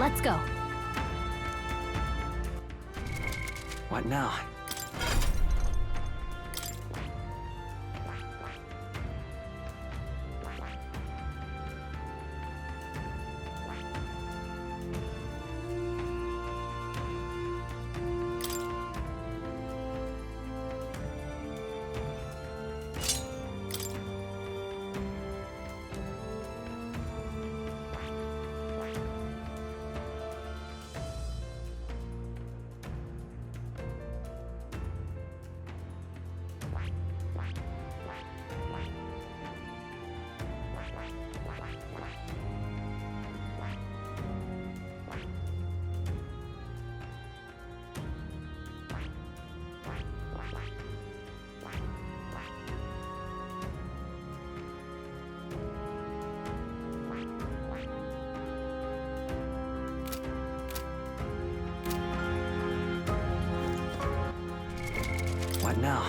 Let's go. What now? What now?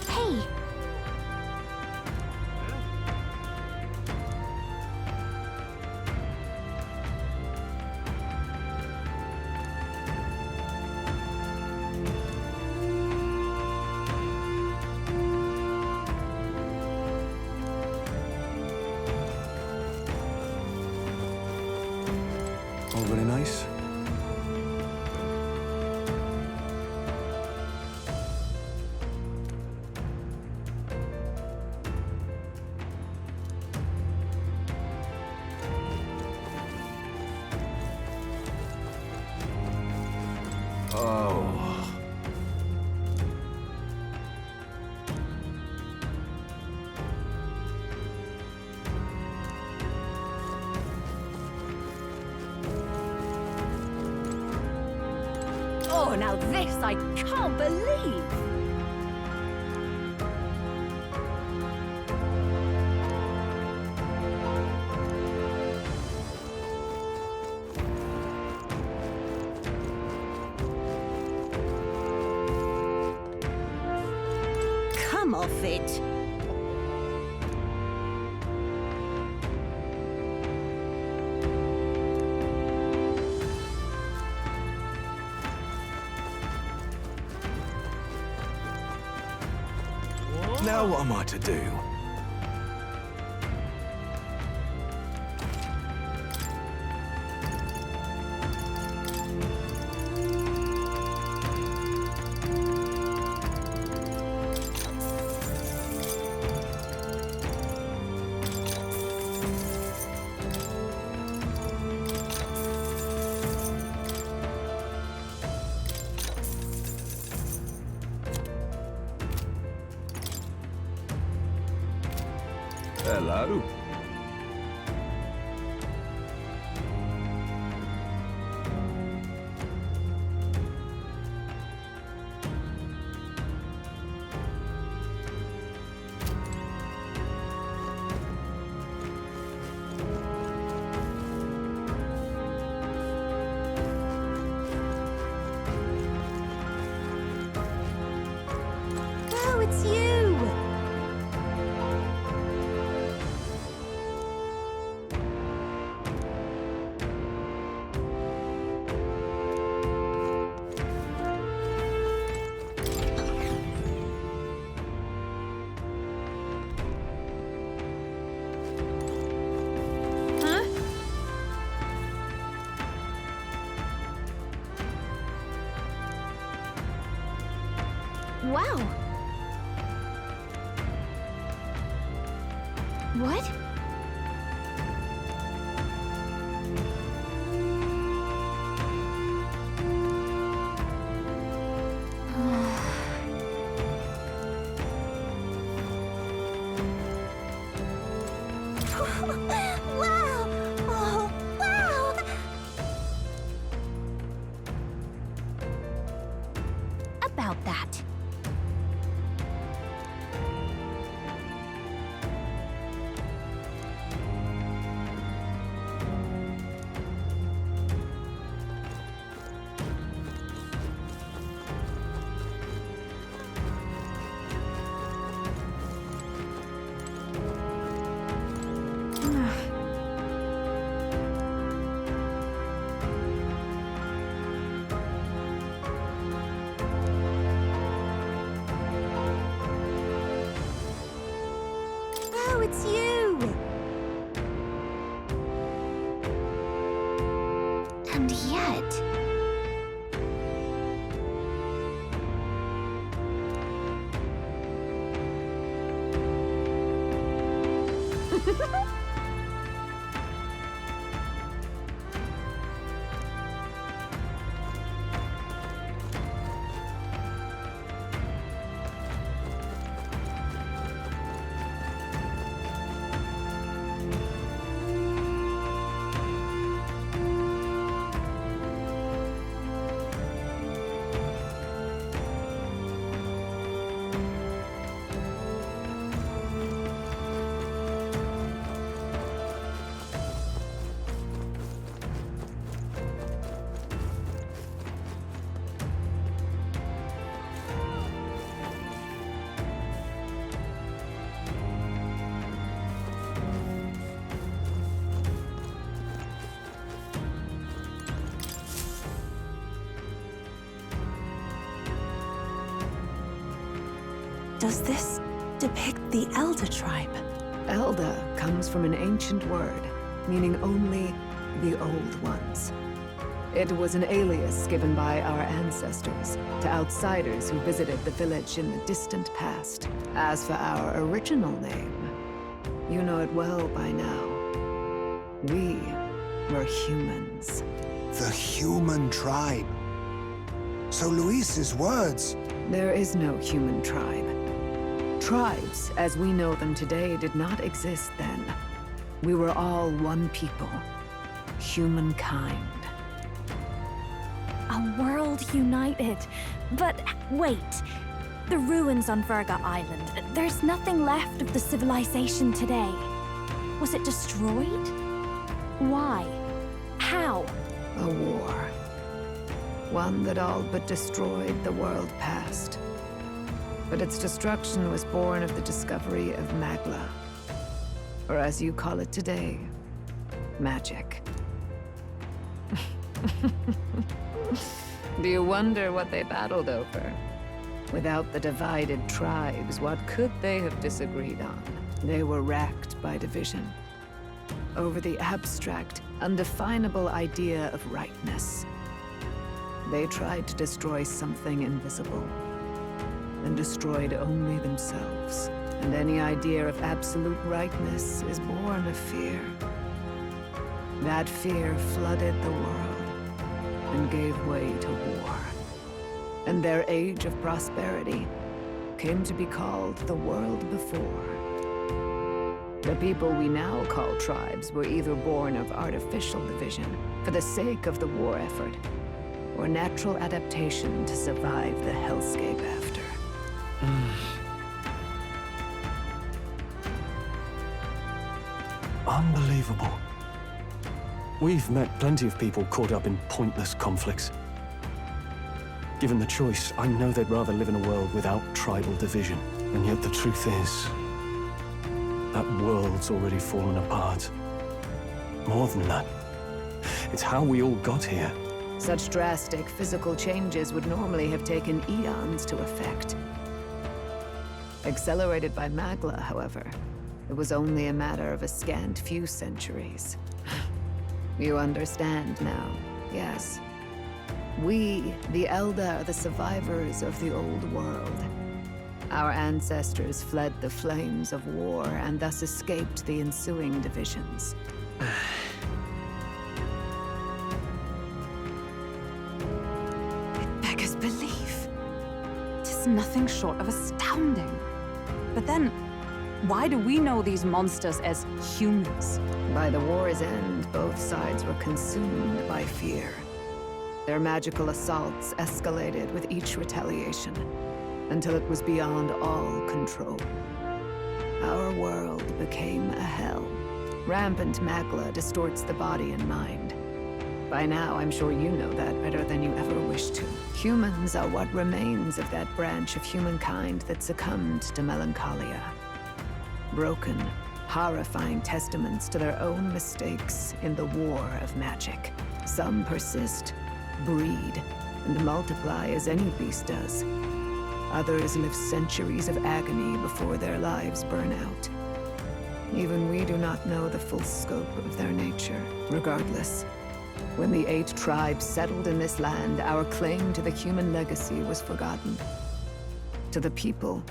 Hey! All very nice. Oh. Oh, now this I can't believe! Come off it! Now what am I to do? Hello. Oh, it's you! Wow! What? Wow! Oh, wow! About that. it's you! And yet... Does this depict the Elder tribe? Elder comes from an ancient word, meaning only the Old Ones. It was an alias given by our ancestors to outsiders who visited the village in the distant past. As for our original name, you know it well by now. We were humans. The human tribe. So Luis's words... There is no human tribe. Tribes, as we know them today, did not exist then. We were all one people. Humankind. A world united. But wait. The ruins on Virga Island. There's nothing left of the civilization today. Was it destroyed? Why? How? A war. One that all but destroyed the world past. But its destruction was born of the discovery of Magla. Or as you call it today, magic. Do you wonder what they battled over? Without the divided tribes, what could they have disagreed on? They were racked by division. Over the abstract, undefinable idea of rightness. They tried to destroy something invisible, and destroyed only themselves. And any idea of absolute rightness is born of fear. That fear flooded the world, and gave way to war. And their age of prosperity came to be called the world before. The people we now call tribes were either born of artificial division for the sake of the war effort, or natural adaptation to survive the hellscape after. Unbelievable. We've met plenty of people caught up in pointless conflicts. Given the choice, I know they'd rather live in a world without tribal division. And yet the truth is, that world's already fallen apart. More than that, it's how we all got here. Such drastic physical changes would normally have taken eons to effect. Accelerated by Magla, however, it was only a matter of a scant few centuries. You understand now, yes. We, the Elder, are the survivors of the old world. Our ancestors fled the flames of war and thus escaped the ensuing divisions. It beggars belief. 'Tis nothing short of astounding. But then, why do we know these monsters as humans? By the war's end, both sides were consumed by fear. Their magical assaults escalated with each retaliation, until it was beyond all control. Our world became a hell. Rampant Magla distorts the body and mind. By now, I'm sure you know that better than you ever wished to. Humans are what remains of that branch of humankind that succumbed to melancholia. Broken, horrifying testaments to their own mistakes in the war of magic. Some persist, breed, and multiply as any beast does. Others live centuries of agony before their lives burn out. Even we do not know the full scope of their nature. Regardless, when the 8 tribes settled in this land, our claim to the human legacy was forgotten. To the people,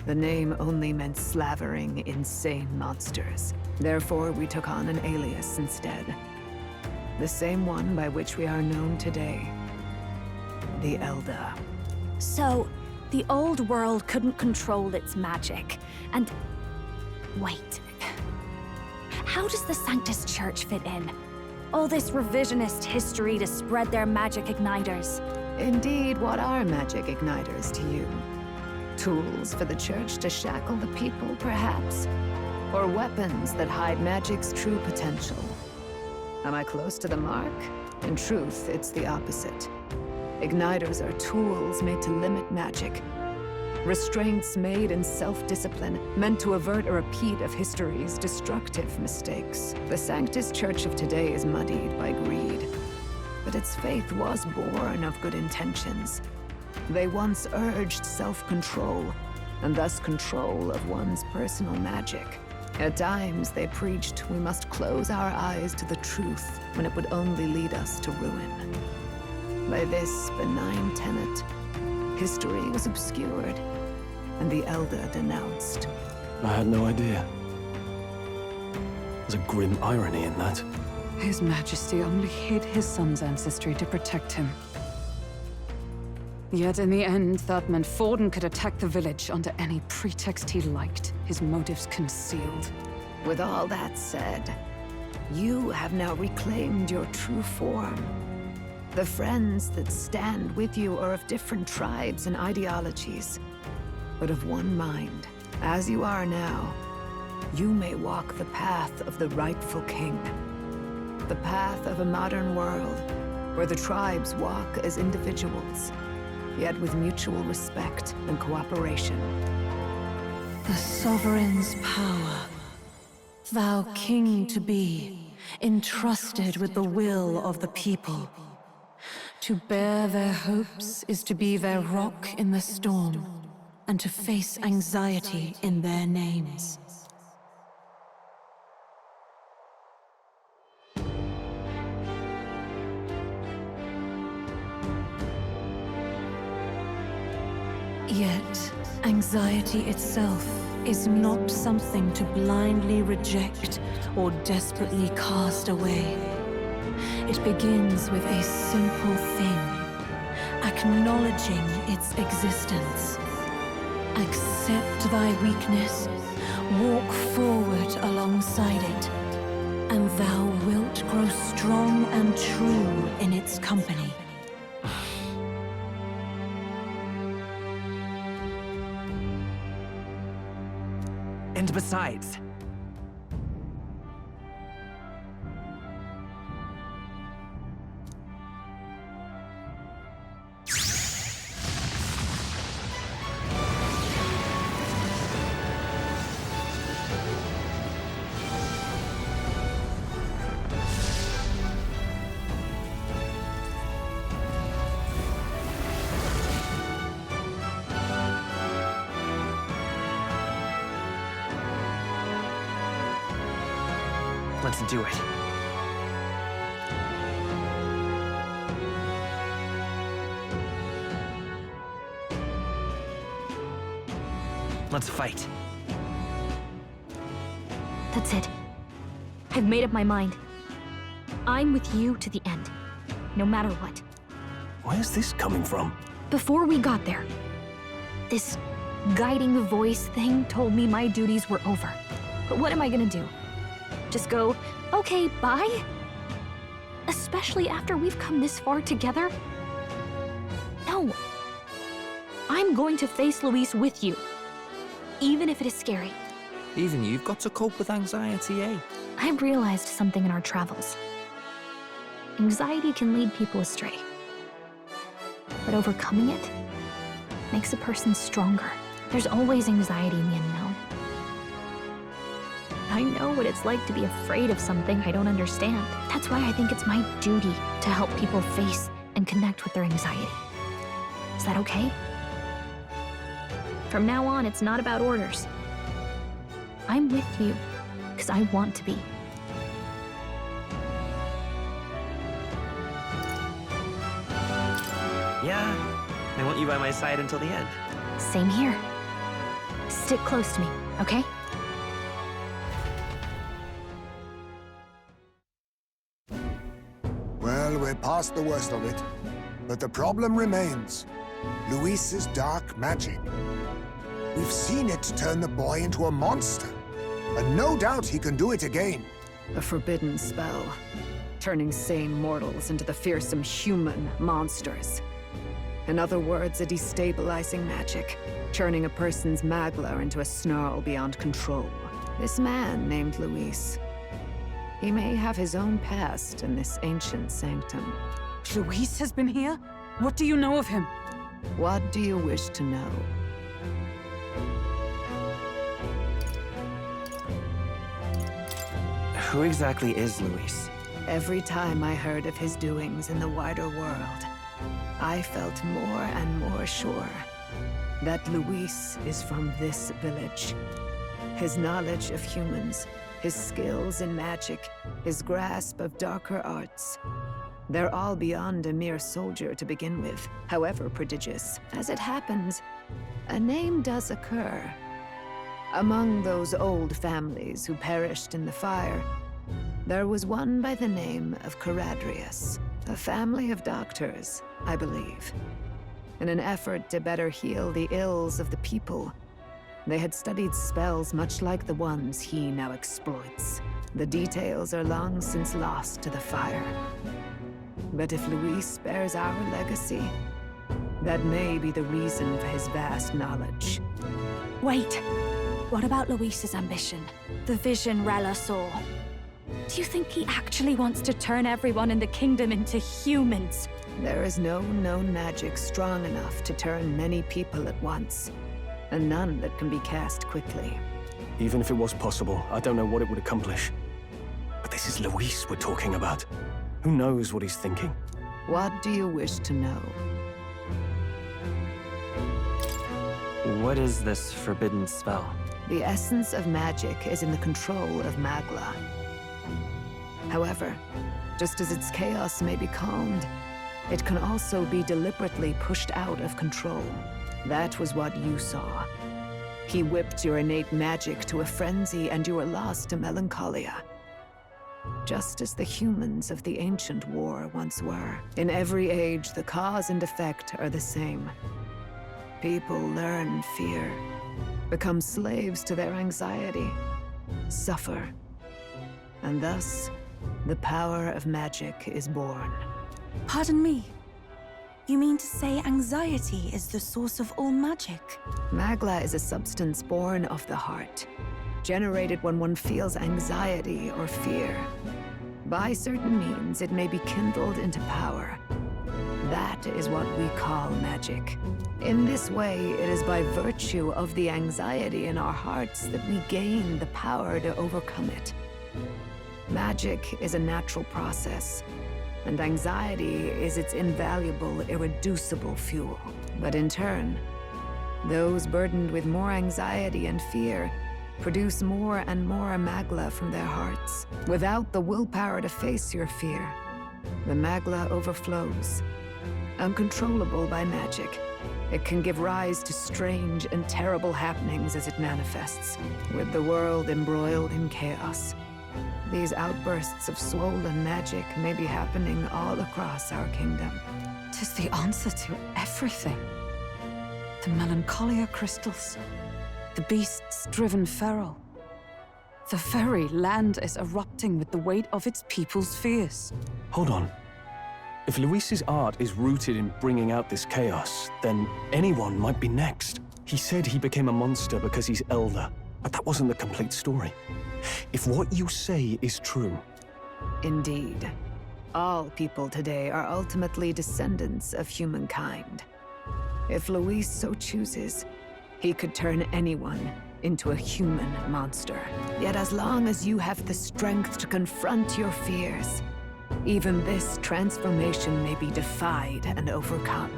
the name only meant slavering, insane monsters. Therefore, we took on an alias instead. The same one by which we are known today. The Elder. So, the old world couldn't control its magic, and... Wait. How does the Sanctus Church fit in? All this revisionist history to spread their magic igniters. Indeed, what are magic igniters to you? Tools for the Church to shackle the people, perhaps? Or weapons that hide magic's true potential? Am I close to the mark? In truth, it's the opposite. Igniters are tools made to limit magic. Restraints made in self-discipline, meant to avert a repeat of history's destructive mistakes. The Sanctus Church of today is muddied by greed. But its faith was born of good intentions. They once urged self-control, and thus control of one's personal magic. At times, they preached we must close our eyes to the truth when it would only lead us to ruin. By this benign tenet, history was obscured, and the Elder denounced. I had no idea. There's a grim irony in that. His Majesty only hid his son's ancestry to protect him. Yet in the end, that meant Forden could attack the village under any pretext he liked, his motives concealed. With all that said, you have now reclaimed your true form. The friends that stand with you are of different tribes and ideologies, but of one mind. As you are now, you may walk the path of the rightful king. The path of a modern world, where the tribes walk as individuals, yet with mutual respect and cooperation. The sovereign's power, thou king to be, entrusted with the will of the people. To bear their hopes is to be their rock in the storm, and to face anxiety in their names. Yet, anxiety itself is not something to blindly reject or desperately cast away. It begins with a simple thing, acknowledging its existence. Accept thy weakness, walk forward alongside it, and thou wilt grow strong and true in its company. And besides, let's do it. Let's fight. That's it. I've made up my mind. I'm with you to the end, no matter what. Where's this coming from? Before we got there, this guiding voice thing told me my duties were over. But what am I gonna do? Just go, okay, bye? Especially after we've come this far together? No. I'm going to face Luis with you, even if it is scary. Even you've got to cope with anxiety, eh? I realized something in our travels. Anxiety can lead people astray. But overcoming it makes a person stronger. There's always anxiety in the unknown. I know what it's like to be afraid of something I don't understand. That's why I think it's my duty to help people face and connect with their anxiety. Is that okay? From now on, it's not about orders. I'm with you, Because I want to be. Yeah, I want you by my side until the end. Same here. Stick close to me, okay? Well, we're past the worst of it. But the problem remains. Luis's dark magic. We've seen it turn the boy into a monster. And no doubt he can do it again. A forbidden spell, turning sane mortals into the fearsome human monsters. In other words, a destabilizing magic, turning a person's magla into a snarl beyond control. This man named Luis, he may have his own past in this ancient sanctum. Luis has been here? What do you know of him? What do you wish to know? Who exactly is Luis? Every time I heard of his doings in the wider world, I felt more and more sure that Luis is from this village. His knowledge of humans, his skills in magic, his grasp of darker arts, they're all beyond a mere soldier to begin with, however prodigious. As it happens, a name does occur. Among those old families who perished in the fire, there was one by the name of Caradrius, a family of doctors, I believe. In an effort to better heal the ills of the people, they had studied spells much like the ones he now exploits. The details are long since lost to the fire. But if Luis bears our legacy, that may be the reason for his vast knowledge. Wait, what about Luis's ambition? The vision Rella saw? Do you think he actually wants to turn everyone in the kingdom into humans? There is no known magic strong enough to turn many people at once, and none that can be cast quickly. Even if it was possible, I don't know what it would accomplish. But this is Luis we're talking about. Who knows what he's thinking? What do you wish to know? What is this forbidden spell? The essence of magic is in the control of Magla. However, just as its chaos may be calmed, it can also be deliberately pushed out of control. That was what you saw. He whipped your innate magic to a frenzy and you were lost to melancholia. Just as the humans of the ancient war once were. In every age, the cause and effect are the same. People learn fear, become slaves to their anxiety, suffer, and thus, the power of magic is born. Pardon me. You mean to say anxiety is the source of all magic? Magla is a substance born of the heart, generated when one feels anxiety or fear. By certain means, it may be kindled into power. That is what we call magic. In this way, it is by virtue of the anxiety in our hearts that we gain the power to overcome it. Magic is a natural process, and anxiety is its invaluable, irreducible fuel. But in turn, those burdened with more anxiety and fear produce more and more magla from their hearts. Without the willpower to face your fear, the magla overflows. Uncontrollable by magic, it can give rise to strange and terrible happenings as it manifests, with the world embroiled in chaos. These outbursts of swollen magic may be happening all across our kingdom. 'Tis the answer to everything. The melancholia crystals, the beasts driven feral. The very land is erupting with the weight of its people's fears. Hold on. If Luis's art is rooted in bringing out this chaos, then anyone might be next. He said he became a monster because he's elder, but that wasn't the complete story. If what you say is true... Indeed. All people today are ultimately descendants of humankind. If Luis so chooses, he could turn anyone into a human monster. Yet as long as you have the strength to confront your fears, even this transformation may be defied and overcome.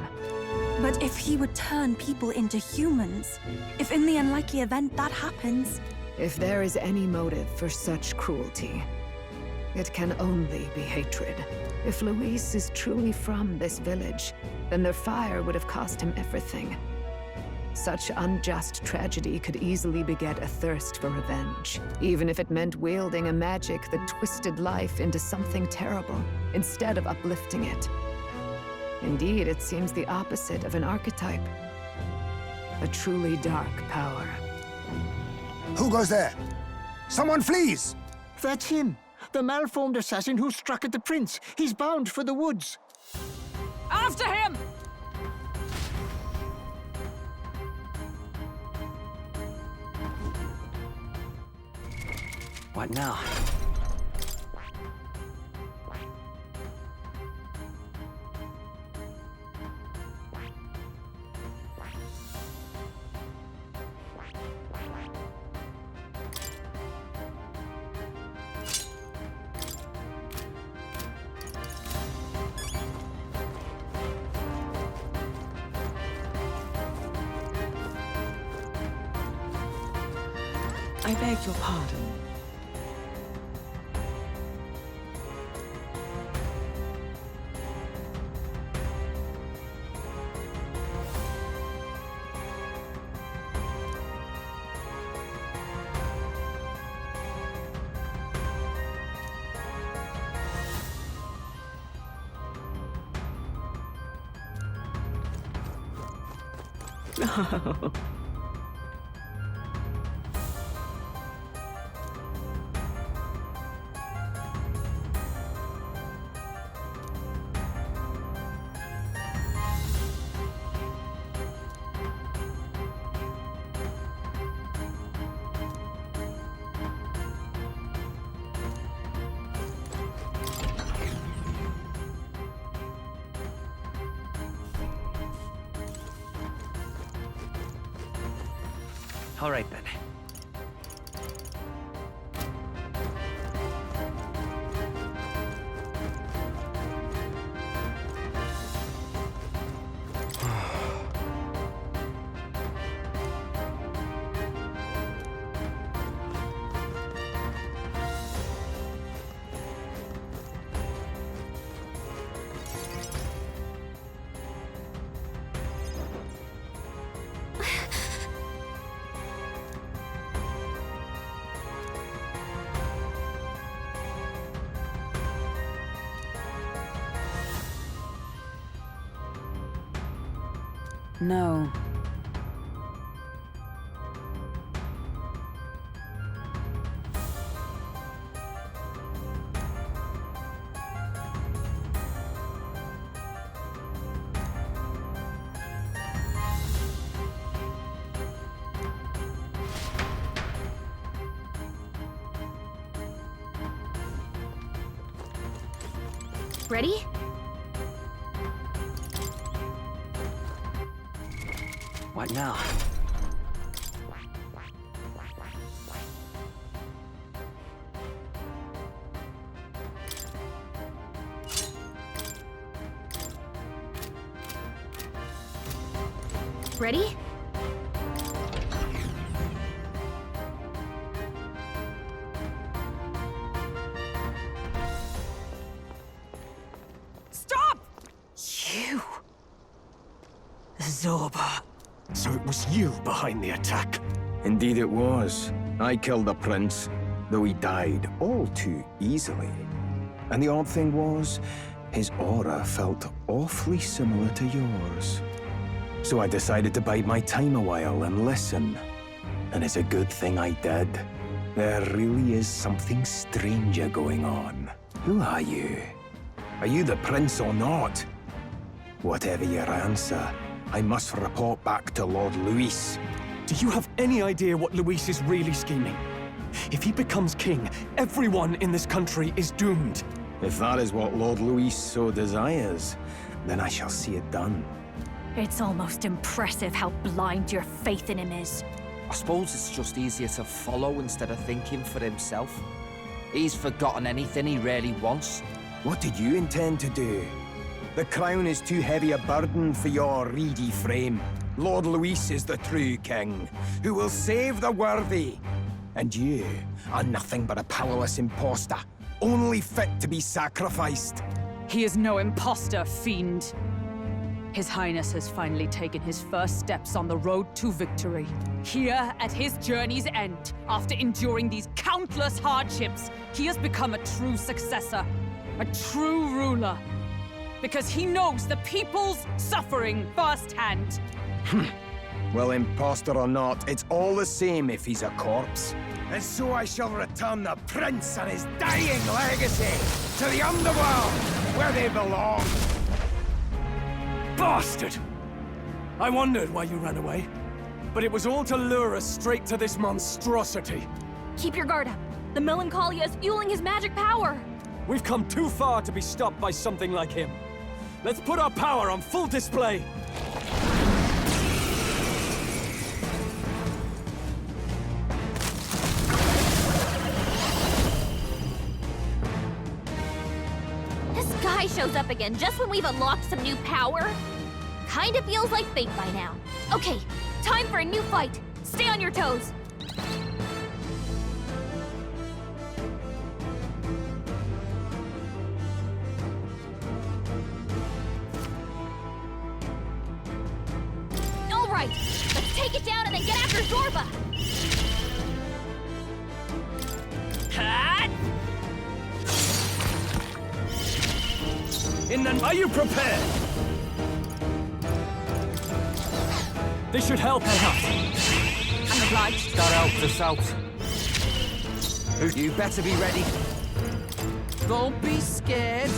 But if he would turn people into humans, if in the unlikely event that happens... If there is any motive for such cruelty, it can only be hatred. If Luis is truly from this village, then their fire would have cost him everything. Such unjust tragedy could easily beget a thirst for revenge, even if it meant wielding a magic that twisted life into something terrible, instead of uplifting it. Indeed, it seems the opposite of an archetype. A truly dark power. Who goes there? Someone flees! That's him! The malformed assassin who struck at the prince. He's bound for the woods. After him! What now? I beg your pardon. All right, then. No. Ready? What now? Ready? Stop! You! Zorba. So it was you behind the attack? Indeed it was. I killed the prince, though he died all too easily. And the odd thing was, his aura felt awfully similar to yours. So I decided to bide my time a while and listen. And it's a good thing I did. There really is something stranger going on. Who are you? Are you the prince or not? Whatever your answer, I must report back to Lord Luis. Do you have any idea what Luis is really scheming? If he becomes king, everyone in this country is doomed. If that is what Lord Luis so desires, then I shall see it done. It's almost impressive how blind your faith in him is. I suppose it's just easier to follow instead of thinking for himself. He's forgotten anything he really wants. What did you intend to do? The crown is too heavy a burden for your reedy frame. Lord Luis is the true king, who will save the worthy. And you are nothing but a powerless imposter, only fit to be sacrificed. He is no imposter, fiend. His Highness has finally taken his first steps on the road to victory. Here, at his journey's end, after enduring these countless hardships, he has become a true successor, a true ruler. Because he knows the people's suffering firsthand. Well, imposter or not, it's all the same if he's a corpse. And so I shall return the prince and his dying legacy to the underworld, where they belong. Bastard! I wondered why you ran away, but it was all to lure us straight to this monstrosity. Keep your guard up. The Melancholia is fueling his magic power. We've come too far to be stopped by something like him. Let's put our power on full display. This guy shows up again just when we've unlocked some new power. Kinda feels like fate by now. Okay, time for a new fight. Stay on your toes. All right, let's take it down and then get after Zorba. Are you prepared? This should help. I'm obliged. Gotta help this out. You better be ready. Don't be scared.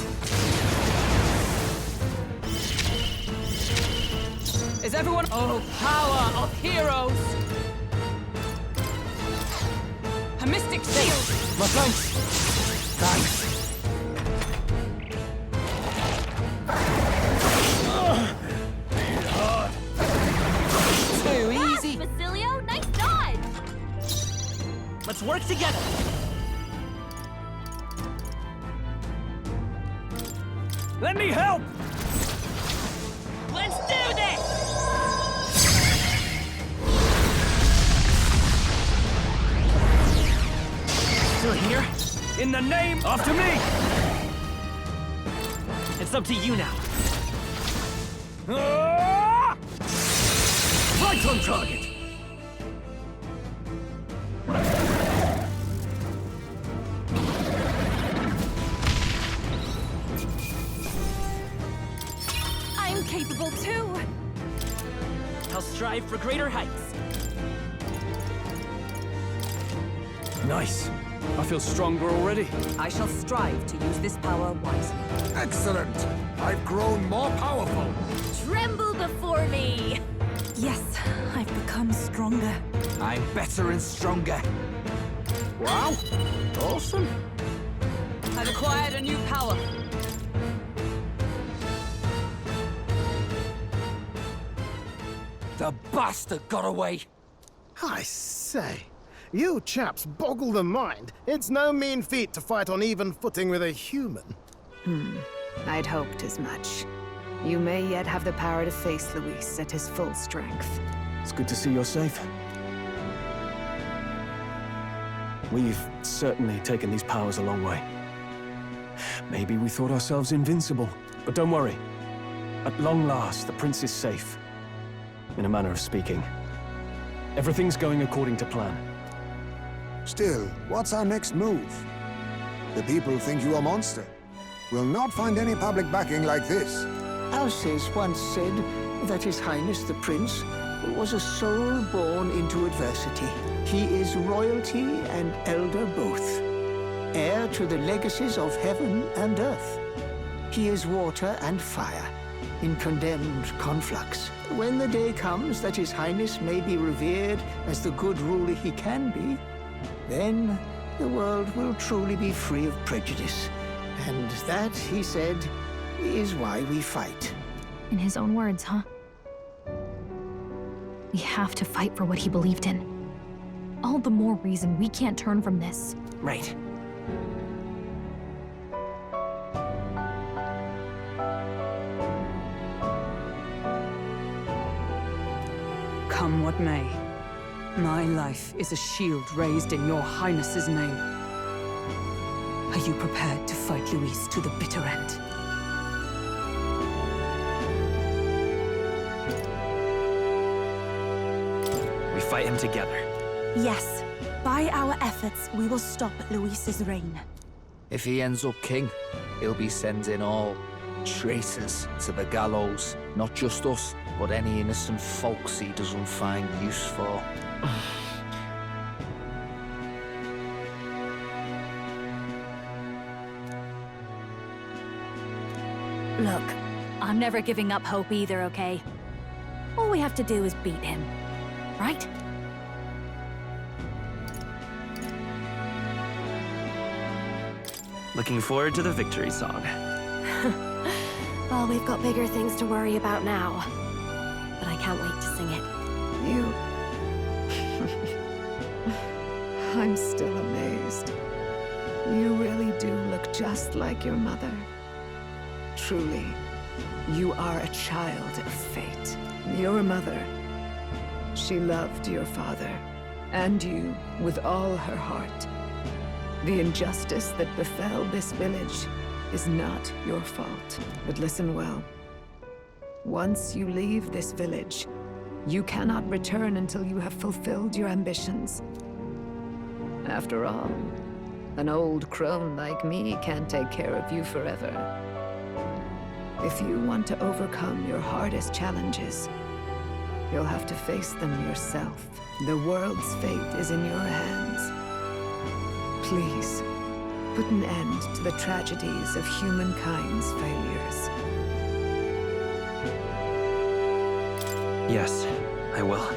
Is everyone... Oh, power of heroes! A mystic shield! My thanks. Thanks. Too easy. Basilio, nice dodge. Let's work together. Let me help! Let's do this! Still here? In the name... After me! It's up to you now. Ah! Right on target! I'm capable too. I'll strive for greater heights. Nice. I feel stronger already. I shall strive to use this power wisely. Excellent! I've grown more powerful. Tremble before me. Yes, I've become stronger. I'm better and stronger. Wow, awesome. I've acquired a new power. The bastard got away. I say, you chaps boggle the mind. It's no mean feat to fight on even footing with a human. I'd hoped as much. You may yet have the power to face Luis at his full strength. It's good to see you're safe. We've certainly taken these powers a long way. Maybe we thought ourselves invincible, but don't worry. At long last, the prince is safe. In a manner of speaking. Everything's going according to plan. Still, what's our next move? The people think you a monster. We'll not find any public backing like this. Alces once said that His Highness the Prince was a soul born into adversity. He is royalty and elder both, heir to the legacies of heaven and earth. He is water and fire, in condemned conflux. When the day comes that His Highness may be revered as the good ruler he can be, then the world will truly be free of prejudice. And that, he said, is why we fight. In his own words, huh? We have to fight for what he believed in. All the more reason we can't turn from this. Right. Come what may, My life is a shield raised in your Highness's name. Are you prepared to fight Luis to the bitter end? We fight him together. Yes. By our efforts, we will stop Luis's reign. If he ends up king, he'll be sending all traitors to the gallows. Not just us, but any innocent folks he doesn't find use for. Look, I'm never giving up hope either, okay? All we have to do is beat him, right? Looking forward to the victory song. Well, we've got bigger things to worry about now. But I can't wait to sing it. You... I'm still amazed. You really do look just like your mother. Truly, you are a child of fate. Your mother, she loved your father, and you with all her heart. The injustice that befell this village is not your fault. But listen well. Once you leave this village, you cannot return until you have fulfilled your ambitions. After all, an old crone like me can't take care of you forever. If you want to overcome your hardest challenges, you'll have to face them yourself. The world's fate is in your hands. Please, put an end to the tragedies of humankind's failures. Yes, I will.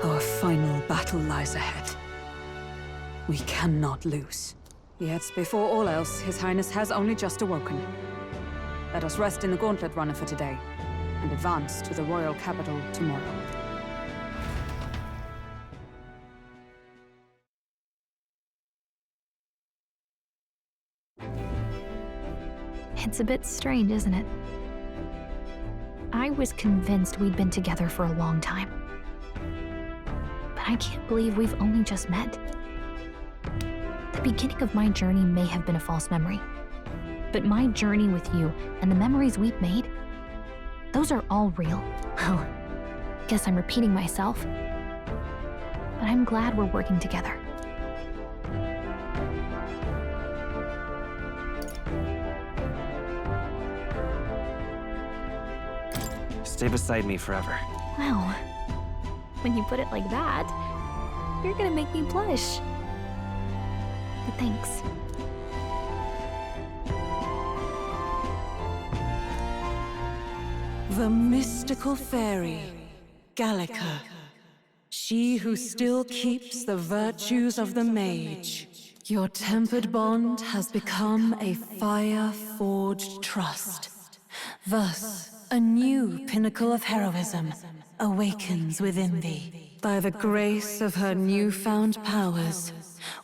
Our final battle lies ahead. We cannot lose. Yet, before all else, His Highness has only just awoken. Let us rest in the gauntlet runner for today, and advance to the royal capital tomorrow. It's a bit strange, isn't it? I was convinced we'd been together for a long time. But I can't believe we've only just met. The beginning of my journey may have been a false memory. But my journey with you and the memories we've made, those are all real. Oh, guess I'm repeating myself. But I'm glad we're working together. Stay beside me forever. Wow. When you put it like that, you're gonna make me blush. But thanks. The mystical fairy, Gallica. She who still keeps the virtues of the mage. Your tempered bond has become a fire-forged trust. Thus, a new pinnacle of heroism awakens within thee. By the grace of her newfound powers,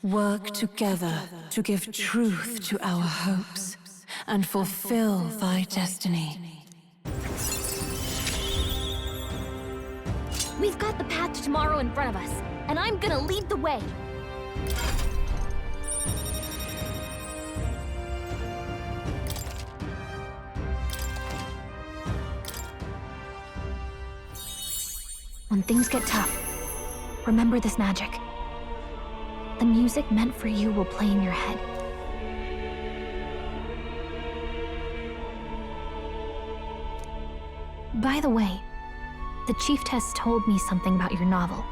work together to give truth to our hopes and fulfill thy destiny. We've got the path to tomorrow in front of us, and I'm gonna lead the way. When things get tough, remember this magic. The music meant for you will play in your head. By the way, the chiefess told me something about your novel.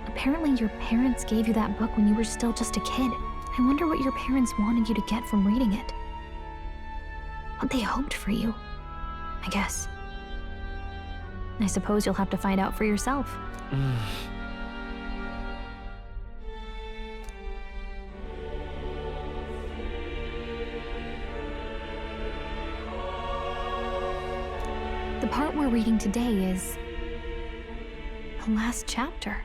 Apparently your parents gave you that book when you were still just a kid. I wonder what your parents wanted you to get from reading it. What they hoped for you, I guess. I suppose you'll have to find out for yourself. The part we're reading today is the last chapter.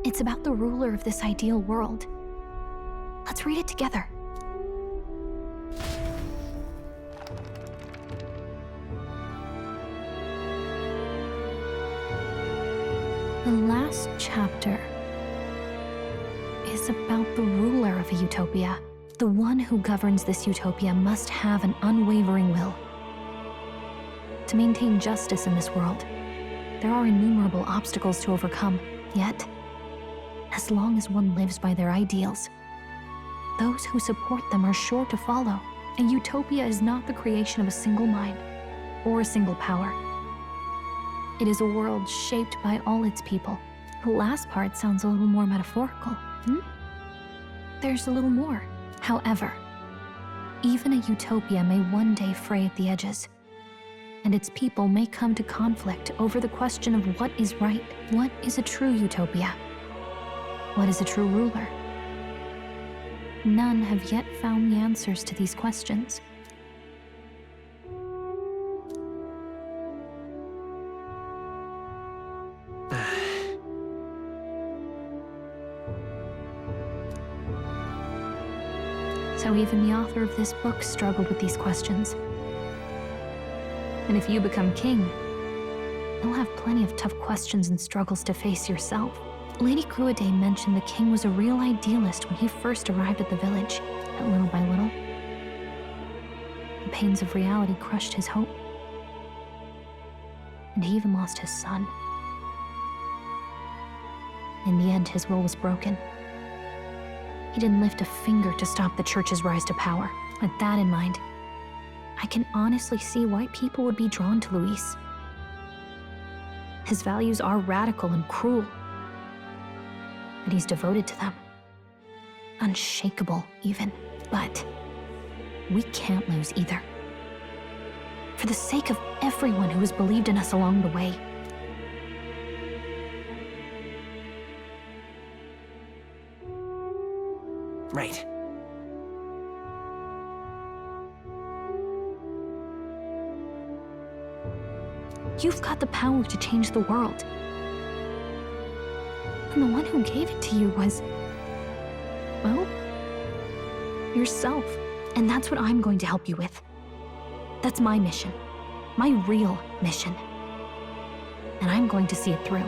It's about the ruler of this ideal world. Let's read it together. The last chapter is about the ruler of a utopia. The one who governs this utopia must have an unwavering will. To maintain justice in this world, there are innumerable obstacles to overcome. Yet, as long as one lives by their ideals, those who support them are sure to follow. A utopia is not the creation of a single mind or a single power. It is a world shaped by all its people. The last part sounds a little more metaphorical. There's a little more. However, even a utopia may one day fray at the edges, and its people may come to conflict over the question of what is right. What is a true utopia? What is a true ruler? None have yet found the answers to these questions. So even the author of this book struggled with these questions. And if you become king, you'll have plenty of tough questions and struggles to face yourself. Lady Cruiday mentioned the king was a real idealist when he first arrived at the village, but little by little, the pains of reality crushed his hope. And he even lost his son. In the end, his will was broken. He didn't lift a finger to stop the church's rise to power. With that in mind, I can honestly see why people would be drawn to Luis. His values are radical and cruel, but he's devoted to them. Unshakable, even. But we can't lose either. For the sake of everyone who has believed in us along the way. Right. You've got the power to change the world. And the one who gave it to you was, well, yourself. And that's what I'm going to help you with. That's my mission. My real mission. And I'm going to see it through.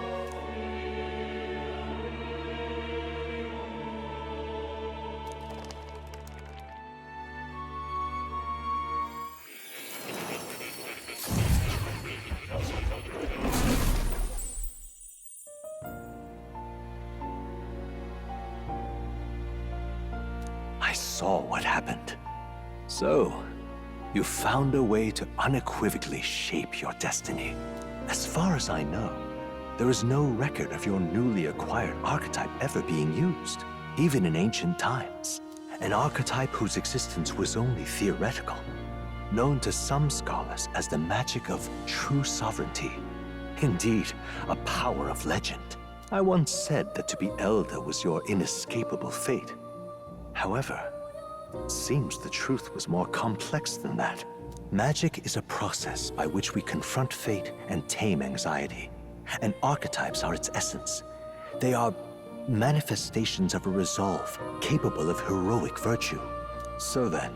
I saw what happened. So, you found a way to unequivocally shape your destiny. As far as I know, there is no record of your newly acquired archetype ever being used, even in ancient times. An archetype whose existence was only theoretical, known to some scholars as the magic of true sovereignty. Indeed, a power of legend. I once said that to be elder was your inescapable fate. However, it seems the truth was more complex than that. Magic is a process by which we confront fate and tame anxiety. And archetypes are its essence. They are manifestations of a resolve capable of heroic virtue. So then,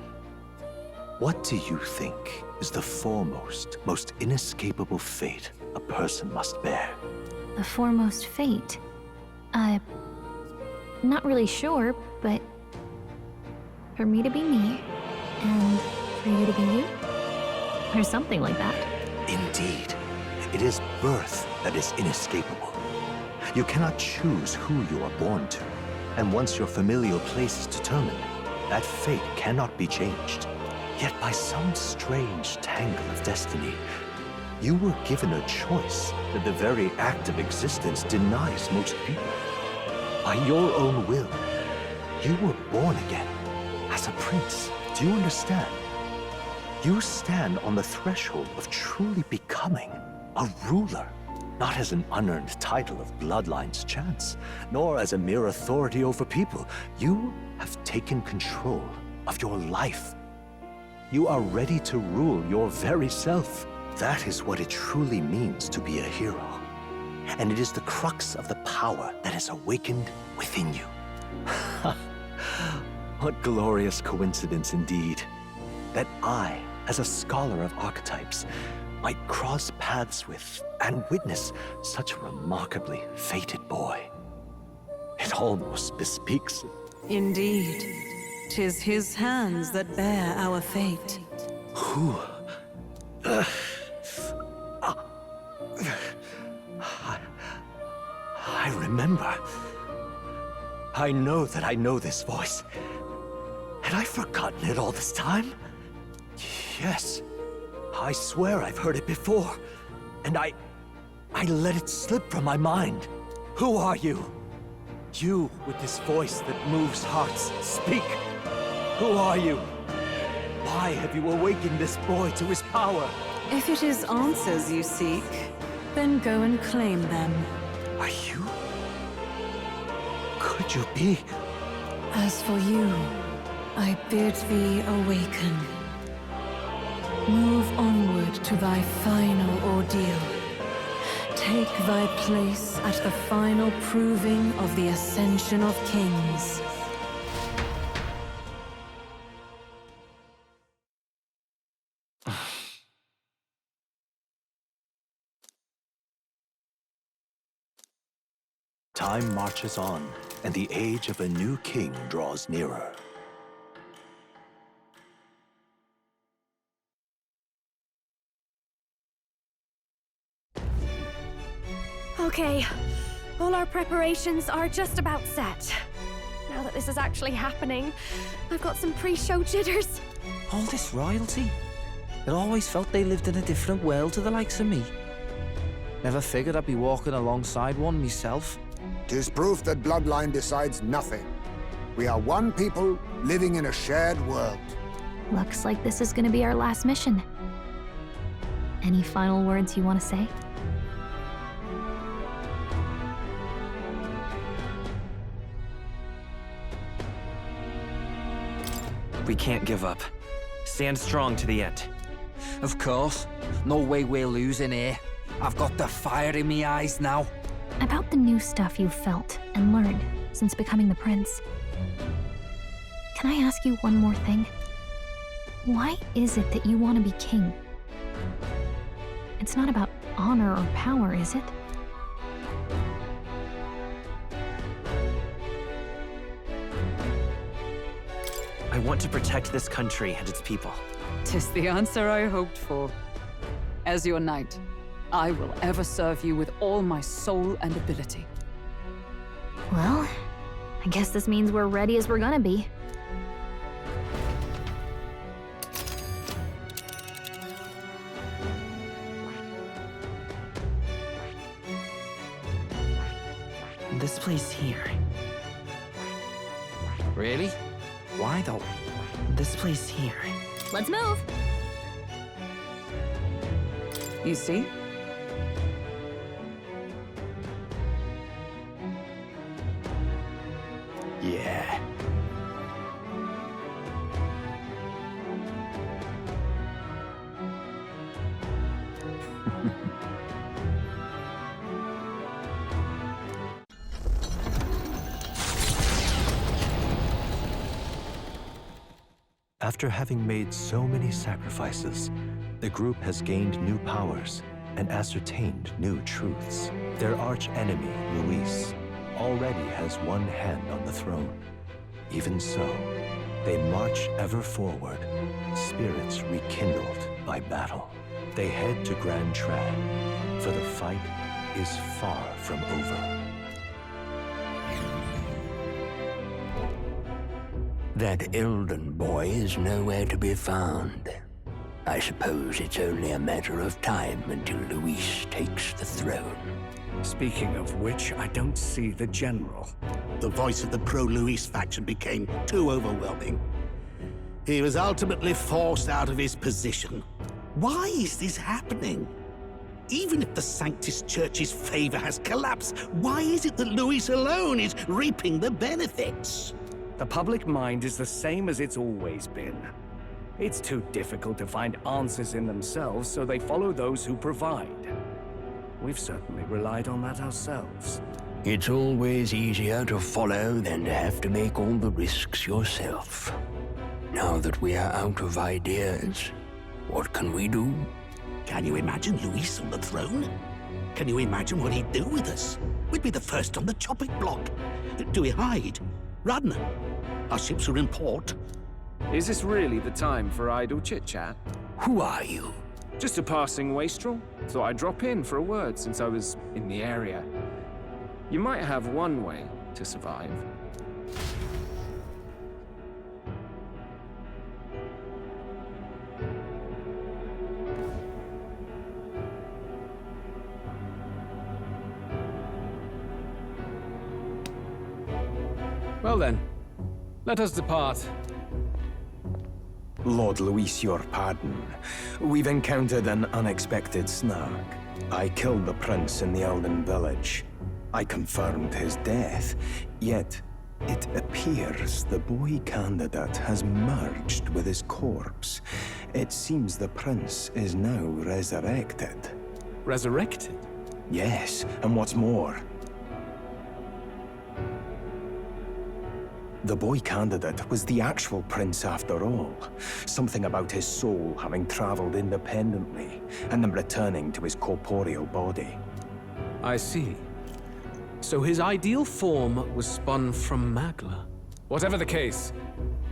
what do you think is the foremost, most inescapable fate a person must bear? The foremost fate? Not really sure, but for me to be me, and for you to be you? Or something like that. Indeed. It is birth that is inescapable. You cannot choose who you are born to. And once your familial place is determined, that fate cannot be changed. Yet by some strange tangle of destiny, you were given a choice that the very act of existence denies most people. By your own will, you were born again. As a prince, do you understand? You stand on the threshold of truly becoming a ruler, not as an unearned title of bloodline's chance, nor as a mere authority over people. You have taken control of your life. You are ready to rule your very self. That is what it truly means to be a hero. And it is the crux of the power that is awakened within you. What glorious coincidence indeed, that I, as a scholar of archetypes, might cross paths with and witness such a remarkably fated boy. It almost bespeaks... Indeed. 'Tis his hands that bear our fate. Who? I remember. I know that I know this voice. Had I forgotten it all this time? Yes. I swear I've heard it before. And I let it slip from my mind. Who are you? You with this voice that moves hearts. Speak. Who are you? Why have you awakened this boy to his power? If it is answers you seek, then go and claim them. Are you? Could you be? As for you, I bid thee awaken. Move onward to thy final ordeal. Take thy place at the final proving of the Ascension of Kings. Time marches on, and the age of a new king draws nearer. Okay, all our preparations are just about set. Now that this is actually happening, I've got some pre-show jitters. All this royalty? It always felt they lived in a different world to the likes of me. Never figured I'd be walking alongside one myself. 'Tis proof that bloodline decides nothing. We are one people living in a shared world. Looks like this is gonna be our last mission. Any final words you want to say? We can't give up. Stand strong to the end. Of course. No way we're losing here. I've got the fire in me eyes now. About the new stuff you've felt and learned since becoming the prince. Can I ask you one more thing? Why is it that you want to be king? It's not about honor or power, is it? I want to protect this country and its people. 'Tis the answer I hoped for. As your knight, I will ever serve you with all my soul and ability. Well, I guess this means we're ready as we're gonna be. This place here. Really? Why though? This place here. Let's move! You see? Yeah. After having made so many sacrifices, the group has gained new powers and ascertained new truths. Their arch-enemy, Luis, already has one hand on the throne. Even so, they march ever forward, spirits rekindled by battle. They head to Grand Trad, for the fight is far from over. That Elden boy is nowhere to be found. I suppose it's only a matter of time until Luis takes the throne. Speaking of which, I don't see the general. The voice of the pro-Luis faction became too overwhelming. He was ultimately forced out of his position. Why is this happening? Even if the Sanctus Church's favor has collapsed, why is it that Luis alone is reaping the benefits? The public mind is the same as it's always been. It's too difficult to find answers in themselves, so they follow those who provide. We've certainly relied on that ourselves. It's always easier to follow than to have to make all the risks yourself. Now that we are out of ideas, what can we do? Can you imagine Luis on the throne? Can you imagine what he'd do with us? We'd be the first on the chopping block. Do we hide? Run? Our ships are in port. Is this really the time for idle chit-chat? Who are you? Just a passing wastrel. Thought I'd drop in for a word since I was in the area. You might have one way to survive. Well then, let us depart. Lord Luis, your pardon. We've encountered an unexpected snag. I killed the prince in the Elden village. I confirmed his death, yet it appears the boy candidate has merged with his corpse. It seems the prince is now resurrected. Resurrected? Yes, and what's more, the boy candidate was the actual prince after all. Something about his soul having traveled independently, and then returning to his corporeal body. I see. So his ideal form was spun from Magla. Whatever the case,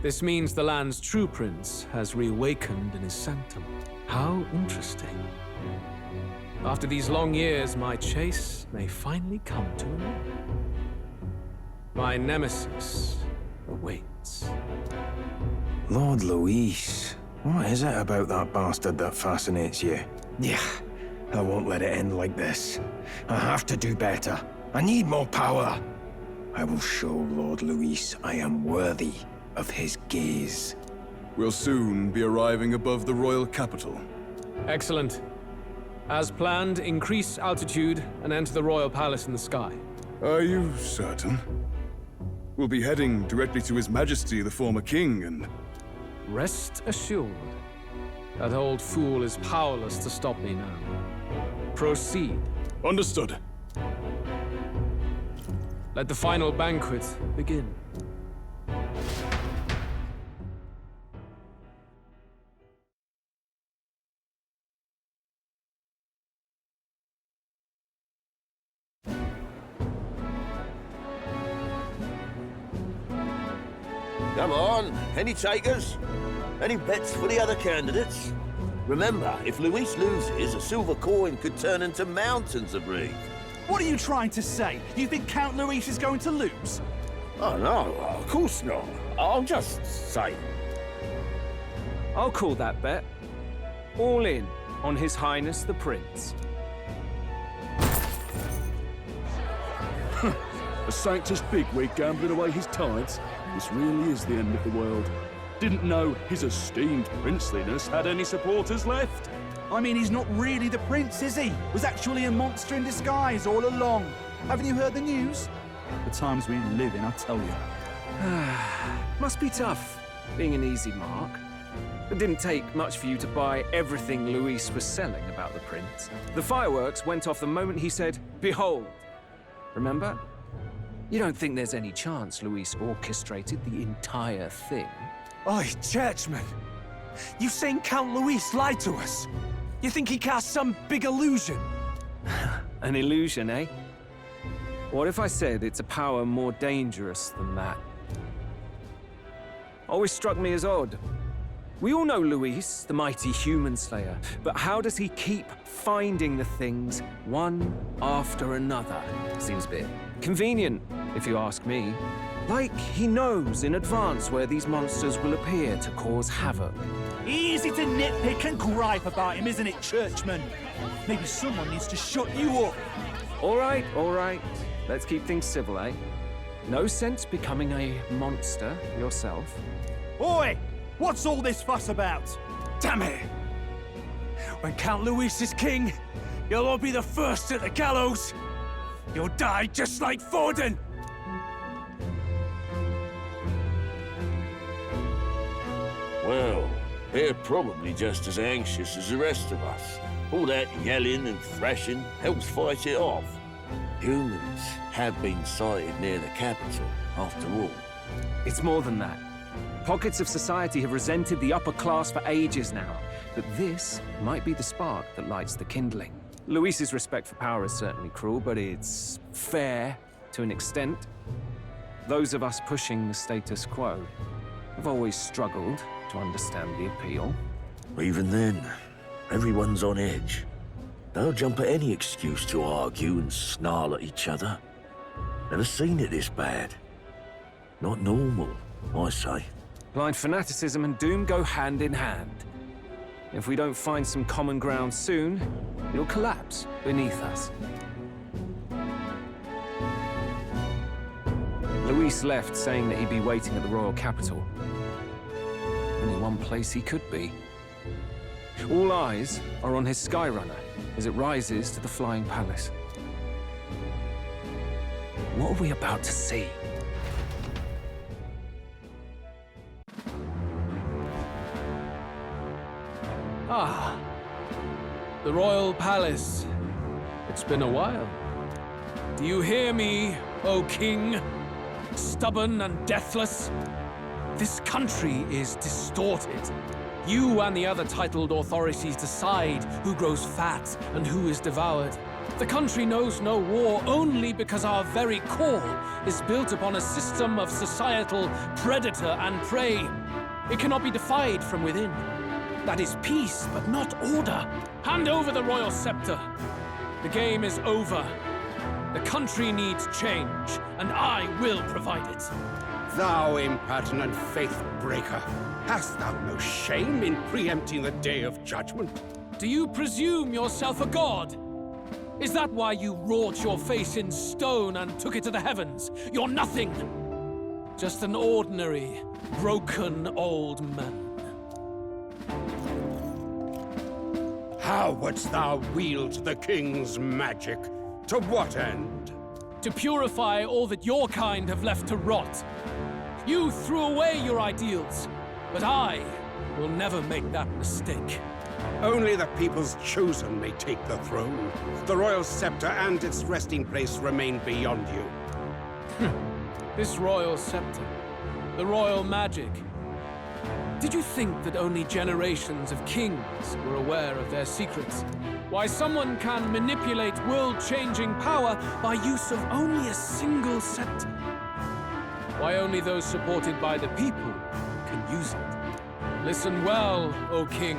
this means the land's true prince has reawakened in his sanctum. How interesting. After these long years, my chase may finally come to an end. My nemesis awaits. Lord Luis, what is it about that bastard that fascinates you? Yeah, I won't let it end like this. I have to do better. I need more power. I will show Lord Luis I am worthy of his gaze. We'll soon be arriving above the royal capital. Excellent. As planned, increase altitude and enter the royal palace in the sky. Are you certain? We'll be heading directly to His Majesty, the former king, and... Rest assured. That old fool is powerless to stop me now. Proceed. Understood. Let the final banquet begin. Come on, any takers? Any bets for the other candidates? Remember, if Luis loses, a silver coin could turn into mountains of reef. What are you trying to say? You think Count Luis is going to lose? Oh, no, of course not. I'm just saying. I'll call that bet. All in on His Highness the Prince. A Sanctus bigwig gambling away his tides? This really is the end of the world. Didn't know his esteemed princeliness had any supporters left. I mean, he's not really the prince, is he? Was actually a monster in disguise all along. Haven't you heard the news? The times we live in, I tell you. Must be tough, being an easy mark. It didn't take much for you to buy everything Luis was selling about the prince. The fireworks went off the moment he said, "Behold." Remember? You don't think there's any chance Luis orchestrated the entire thing? Oi, churchman! You saying Count Luis lied to us? You think he cast some big illusion? An illusion, eh? What if I said it's a power more dangerous than that? Always struck me as odd. We all know Luis, the mighty human slayer, but how does he keep finding the things one after another? Seems a bit convenient, if you ask me. Like he knows in advance where these monsters will appear to cause havoc. Easy to nitpick and gripe about him, isn't it, churchman? Maybe someone needs to shut you up. All right, all right. Let's keep things civil, eh? No sense becoming a monster yourself. Oi! What's all this fuss about? Damn it! When Count Luis is king, you'll all be the first at the gallows. You'll die just like Forden. Well, they're probably just as anxious as the rest of us. All that yelling and thrashing helps fight it off. Humans have been sighted near the capital, after all. It's more than that. Pockets of society have resented the upper class for ages now, but this might be the spark that lights the kindling. Luis's respect for power is certainly cruel, but it's fair to an extent. Those of us pushing the status quo have always struggled to understand the appeal. Even then, everyone's on edge. They'll jump at any excuse to argue and snarl at each other. Never seen it this bad. Not normal, I say. Blind fanaticism and doom go hand in hand. If we don't find some common ground soon, it'll collapse beneath us. Luis left saying that he'd be waiting at the royal capital. Only one place he could be. All eyes are on his Skyrunner as it rises to the flying palace. What are we about to see? Ah, the royal palace. It's been a while. Do you hear me, O king? Stubborn and deathless? This country is distorted. You and the other titled authorities decide who grows fat and who is devoured. The country knows no war only because our very core is built upon a system of societal predator and prey. It cannot be defied from within. That is peace, but not order. Hand over the royal scepter. The game is over. The country needs change, and I will provide it. Thou impertinent faith breaker, hast thou no shame in preempting the day of judgment? Do you presume yourself a god? Is that why you wrought your face in stone and took it to the heavens? You're nothing! Just an ordinary, broken old man. How wouldst thou wield the king's magic? To what end? To purify all that your kind have left to rot. You threw away your ideals, but I will never make that mistake. Only the people's chosen may take the throne. The royal scepter and its resting place remain beyond you. This royal scepter, the royal magic. Did you think that only generations of kings were aware of their secrets? Why someone can manipulate world-changing power by use of only a single scepter? Why only those supported by the people can use it? Listen well, O king.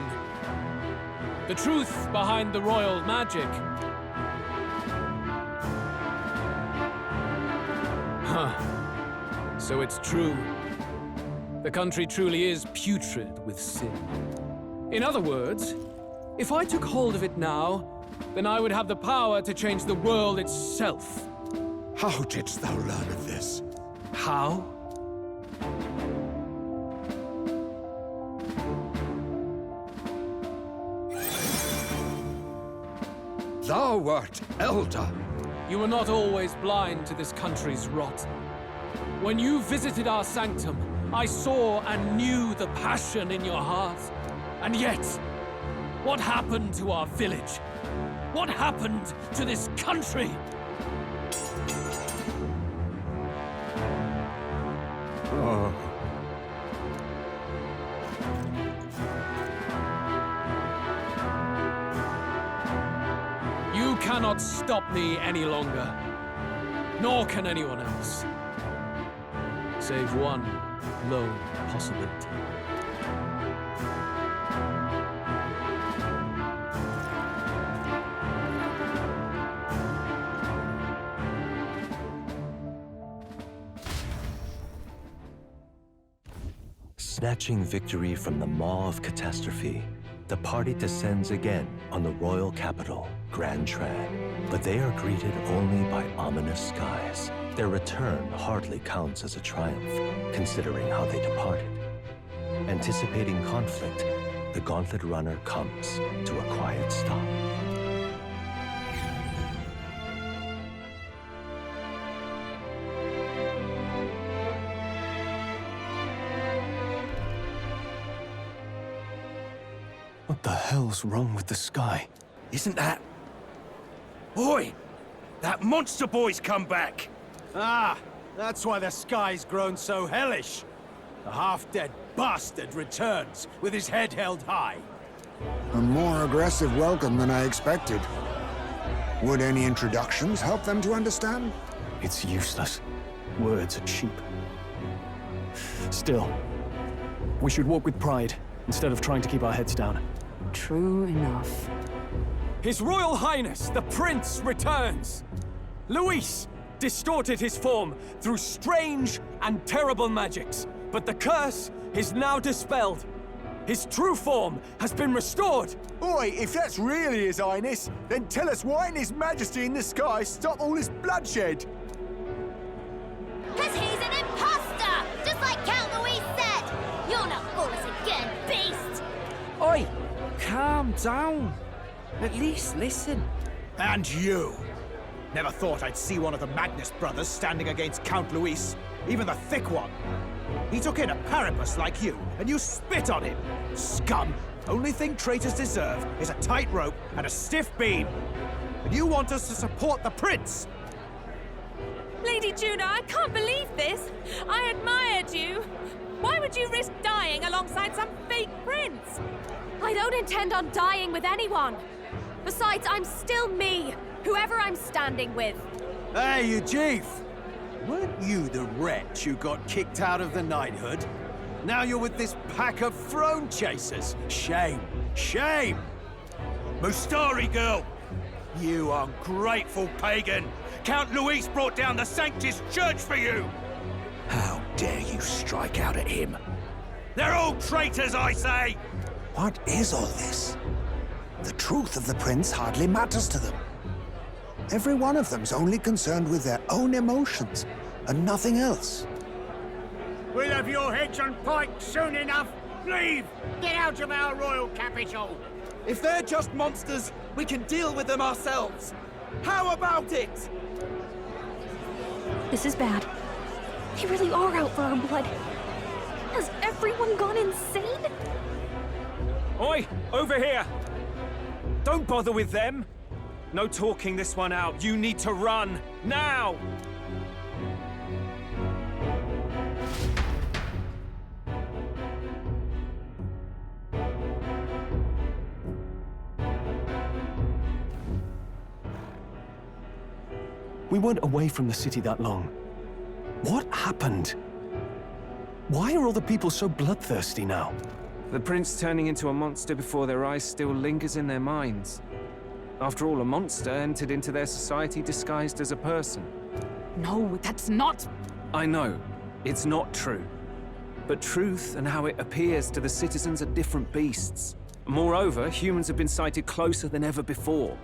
The truth behind the royal magic. Huh. So it's true. The country truly is putrid with sin. In other words, if I took hold of it now, then I would have the power to change the world itself. How didst thou learn of this? How? Thou wert elder. You were not always blind to this country's rot. When you visited our sanctum, I saw and knew the passion in your heart. And yet, what happened to our village? What happened to this country? Oh. You cannot stop me any longer. Nor can anyone else. Save one lone possibility. Snatching victory from the maw of catastrophe, the party descends again on the royal capital, Grand Trad. But they are greeted only by ominous skies. Their return hardly counts as a triumph, considering how they departed. Anticipating conflict, the Gauntlet Runner comes to a quiet stop. What the hell's wrong with the sky? Isn't that... Boy! That monster boy's come back! Ah, that's why the sky's grown so hellish. The half-dead bastard returns with his head held high. A more aggressive welcome than I expected. Would any introductions help them to understand? It's useless. Words are cheap. Still, we should walk with pride instead of trying to keep our heads down. True enough. His Royal Highness, the Prince, returns! Luis distorted his form through strange and terrible magics, but the curse is now dispelled. His true form has been restored! Oi, if that's really His Highness, then tell us why didn't His Majesty in the sky stop all this bloodshed? Because he's an imposter! Just like Count Luis said! You'll not fool us again, beast! Oi! Calm down. At least listen. And you! Never thought I'd see one of the Magnus brothers standing against Count Luis, even the thick one. He took in a Paripus like you, and you spit on him. Scum! Only thing traitors deserve is a tight rope and a stiff beam. And you want us to support the prince? Lady Juna, I can't believe this. I admired you. Why would you risk dying alongside some fake prince? I don't intend on dying with anyone. Besides, I'm still me, whoever I'm standing with. Hey, you chief! Weren't you the wretch who got kicked out of the knighthood? Now you're with this pack of throne chasers. Shame. Shame! Mustari girl! You ungrateful pagan! Count Luis brought down the Sanctus Church for you! How dare you strike out at him? They're all traitors, I say! What is all this? The truth of the prince hardly matters to them. Every one of them's only concerned with their own emotions, and nothing else. We'll have your heads on pikes soon enough. Leave! Get out of our royal capital! If they're just monsters, we can deal with them ourselves. How about it? This is bad. They really are out for our blood. Has everyone gone insane? Oi! Over here! Don't bother with them! No talking this one out. You need to run. Now! We weren't away from the city that long. What happened? Why are all the people so bloodthirsty now? The prince turning into a monster before their eyes still lingers in their minds. After all, a monster entered into their society disguised as a person. No, that's not... I know, it's not true. But truth and how it appears to the citizens are different beasts. Moreover, humans have been sighted closer than ever before.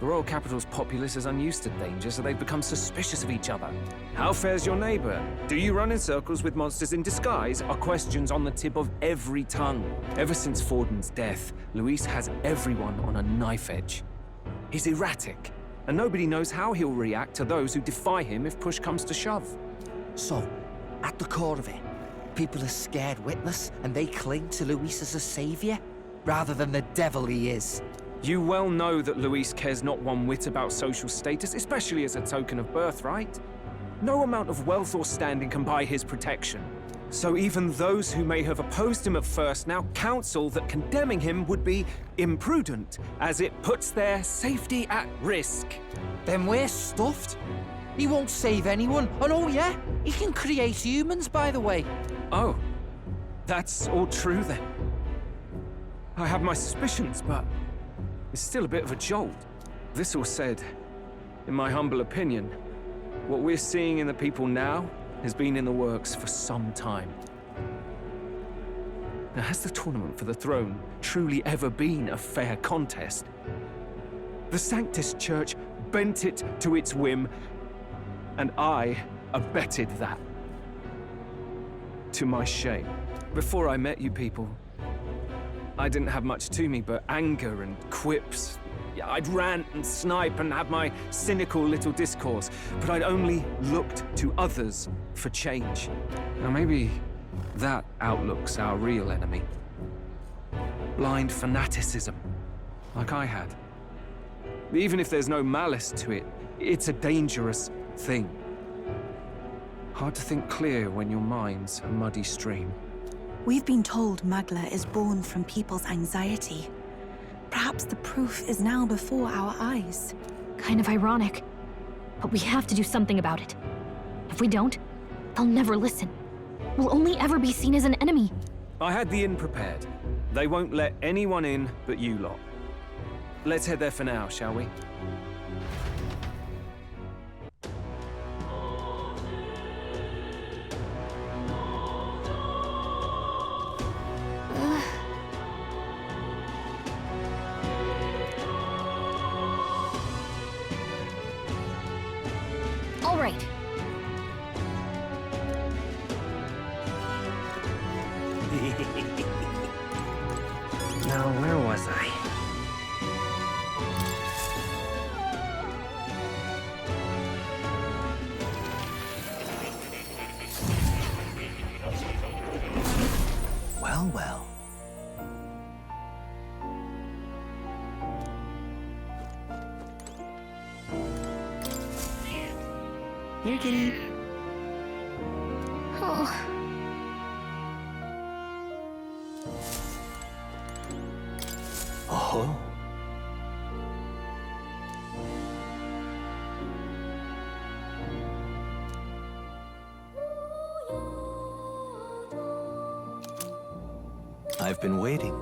The royal capital's populace is unused to danger, so they've become suspicious of each other. How fares your neighbor? Do you run in circles with monsters in disguise? Are questions on the tip of every tongue. Ever since Forden's death, Luis has everyone on a knife edge. He's erratic, and nobody knows how he'll react to those who defy him if push comes to shove. So, at the core of it, people are scared witless, and they cling to Luis as a savior, rather than the devil he is. You well know that Luis cares not one whit about social status, especially as a token of birthright. No amount of wealth or standing can buy his protection. So even those who may have opposed him at first now counsel that condemning him would be imprudent, as it puts their safety at risk. Then we're stuffed. He won't save anyone. And oh yeah, he can create humans, by the way. Oh, that's all true then. I have my suspicions, but it's still a bit of a jolt. This all said, in my humble opinion, what we're seeing in the people now has been in the works for some time. Now, has the tournament for the throne truly ever been a fair contest? The Sanctus Church bent it to its whim, and I abetted that. To my shame. Before I met you people, I didn't have much to me but anger and quips. I'd rant and snipe and have my cynical little discourse, but I'd only looked to others for change. Now maybe that outlook's our real enemy. Blind fanaticism, like I had. Even if there's no malice to it, it's a dangerous thing. Hard to think clear when your mind's a muddy stream. We've been told Magla is born from people's anxiety. Perhaps the proof is now before our eyes. Kind of ironic. But we have to do something about it. If we don't, they'll never listen. We'll only ever be seen as an enemy. I had the inn prepared. They won't let anyone in but you lot. Let's head there for now, shall we? All right. Now, where was I? Well, well. Here, kitty. Oh. Oh. I've been waiting.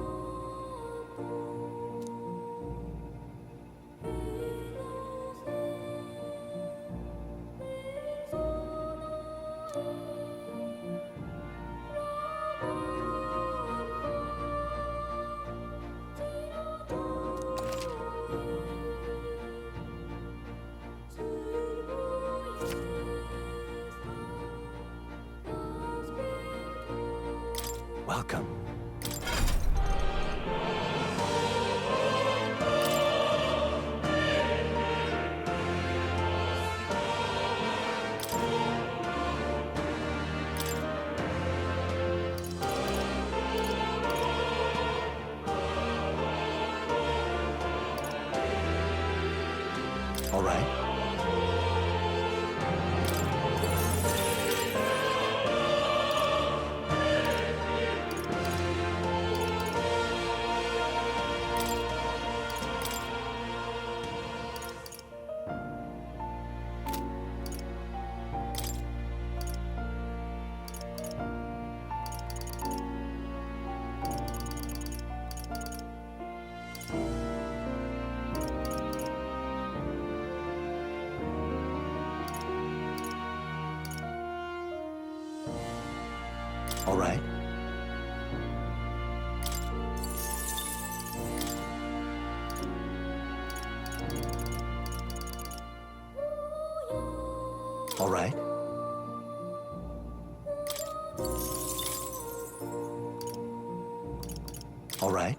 Welcome. All right. All right. All right. All right.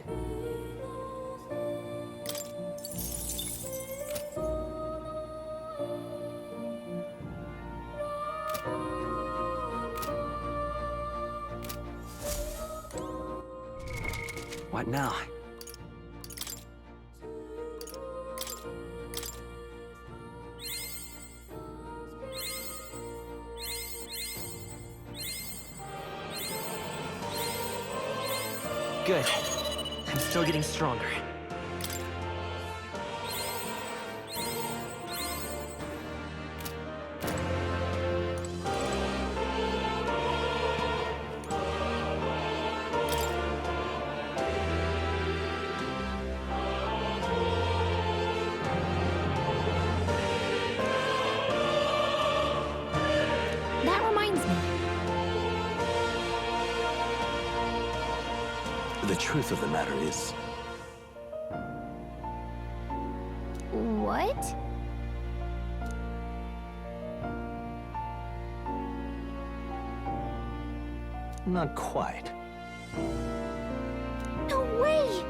What now? Good. I'm still getting stronger. That reminds me. The truth of the matter is, What? not quite. No way!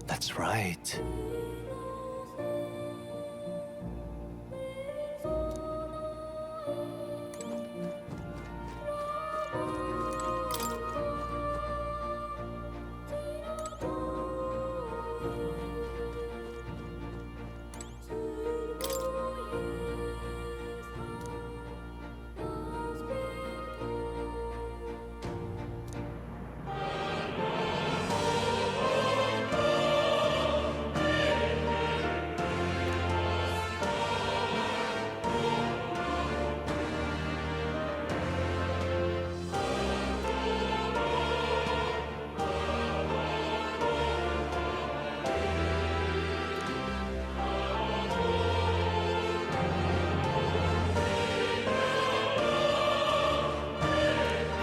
That's right.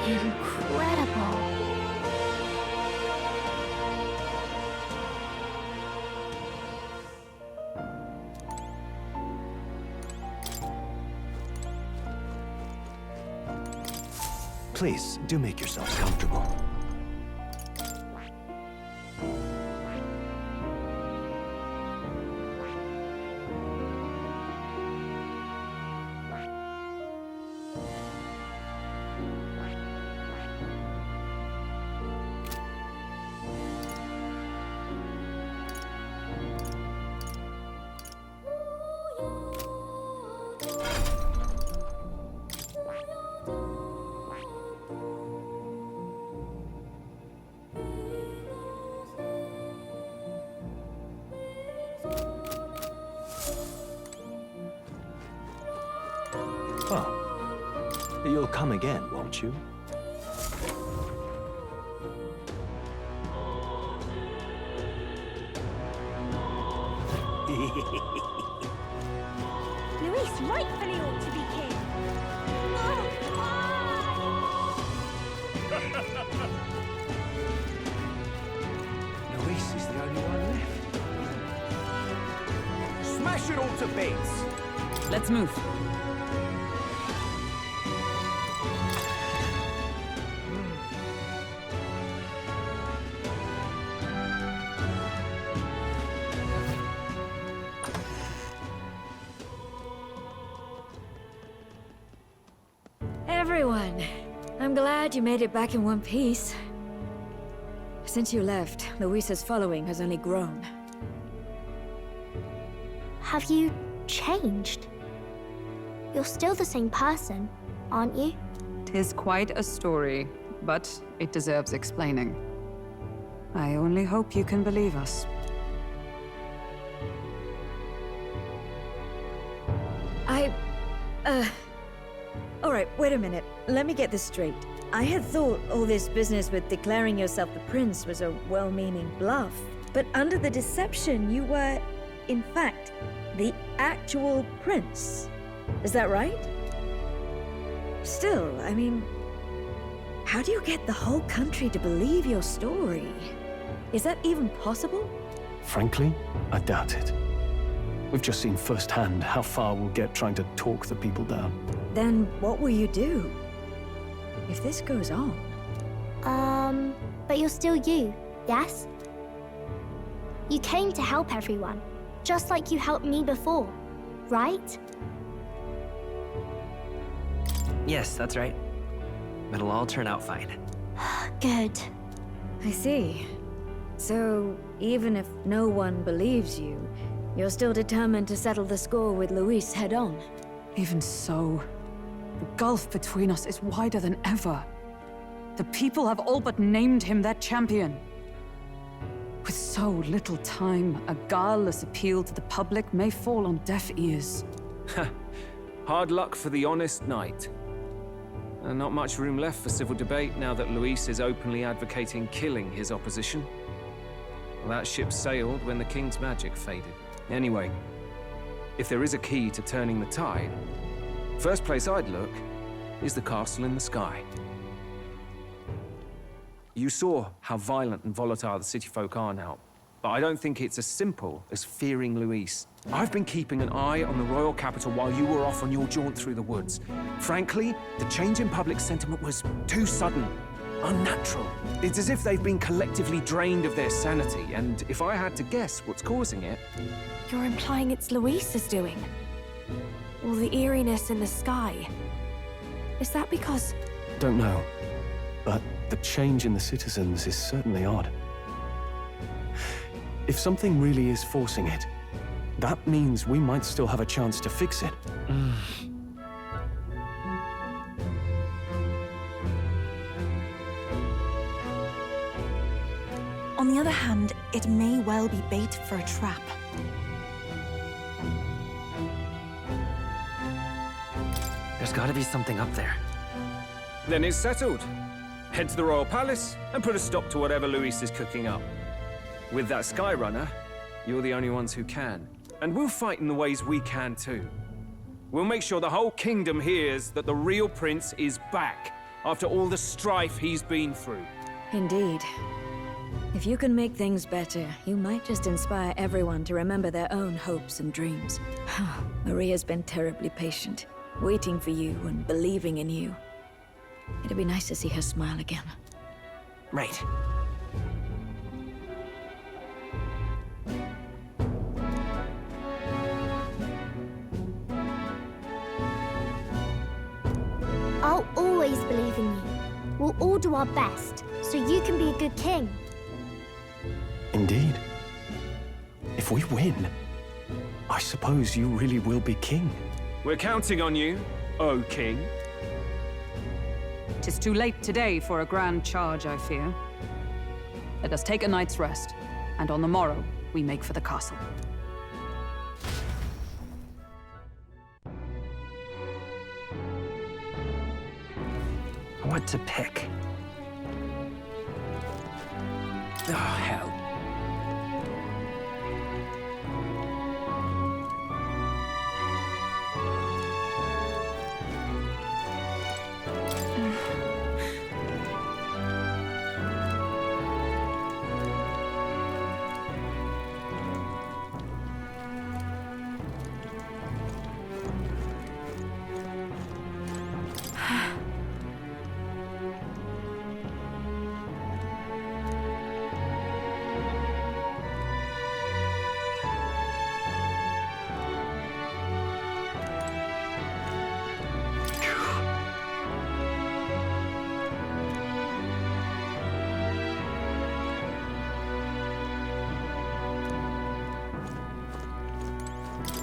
Incredible. Please, do make yourselves comfortable. Oh. You'll come again, won't you? Luis rightfully ought to be king. Luis is the only one left. Smash it all to bits! Let's move. Everyone, I'm glad you made it back in one piece. Since you left, Luis's following has only grown. Have you changed? You're still the same person, aren't you? 'Tis quite a story, but it deserves explaining. I only hope you can believe us. Alright, wait a minute. Let me get this straight. I had thought all this business with declaring yourself the prince was a well-meaning bluff. But under the deception, you were, in fact, the actual prince. Is that right? Still, I mean, how do you get the whole country to believe your story? Is that even possible? Frankly, I doubt it. We've just seen firsthand how far we'll get trying to talk the people down. Then what will you do? If this goes on... But you're still you, yes? You came to help everyone, just like you helped me before, right? Yes, that's right. It'll all turn out fine. Good. I see. So, even if no one believes you, you're still determined to settle the score with Luis head-on? Even so, the gulf between us is wider than ever. The people have all but named him their champion. With so little time, a guileless appeal to the public may fall on deaf ears. Hard luck for the honest knight. And not much room left for civil debate now that Luis is openly advocating killing his opposition. Well, that ship sailed when the king's magic faded. Anyway, if there is a key to turning the tide, first place I'd look is the castle in the sky. You saw how violent and volatile the city folk are now, but I don't think it's as simple as fearing Luis. I've been keeping an eye on the royal capital while you were off on your jaunt through the woods. Frankly, the change in public sentiment was too sudden, unnatural. It's as if they've been collectively drained of their sanity, and if I had to guess what's causing it... You're implying it's Luis's doing? All the eeriness in the sky. Is that because... Don't know, but the change in the citizens is certainly odd. If something really is forcing it, that means we might still have a chance to fix it. On the other hand, it may well be bait for a trap. There's gotta be something up there. Then it's settled. Head to the royal palace and put a stop to whatever Luis is cooking up. With that Skyrunner, you're the only ones who can. And we'll fight in the ways we can too. We'll make sure the whole kingdom hears that the real prince is back. after all the strife he's been through. Indeed. If you can make things better, you might just inspire everyone to remember their own hopes and dreams. Maria's been terribly patient, waiting for you and believing in you. It'd be nice to see her smile again. Right. I'll always believe in you. We'll all do our best, so you can be a good king. Indeed. If we win, I suppose you really will be king. We're counting on you, O King. 'Tis too late today for a grand charge, I fear. Let us take a night's rest, and on the morrow we make for the castle. What to pick? Oh, hell.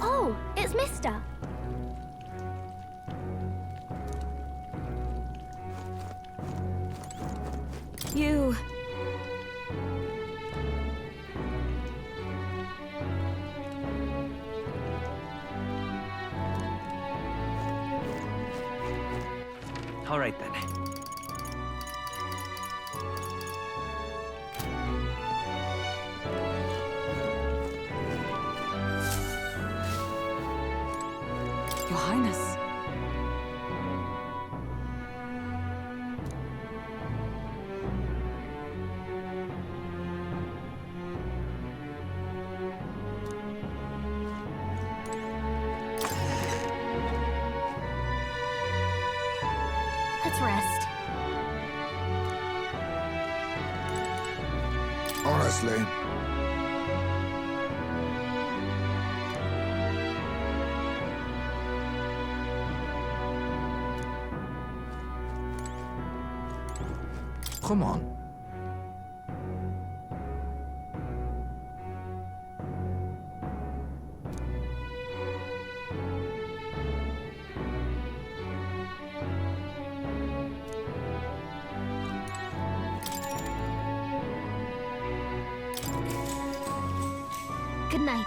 Oh, it's Mister. You... All right, then. Your Highness. Let's rest. Honestly, Come on. Good night.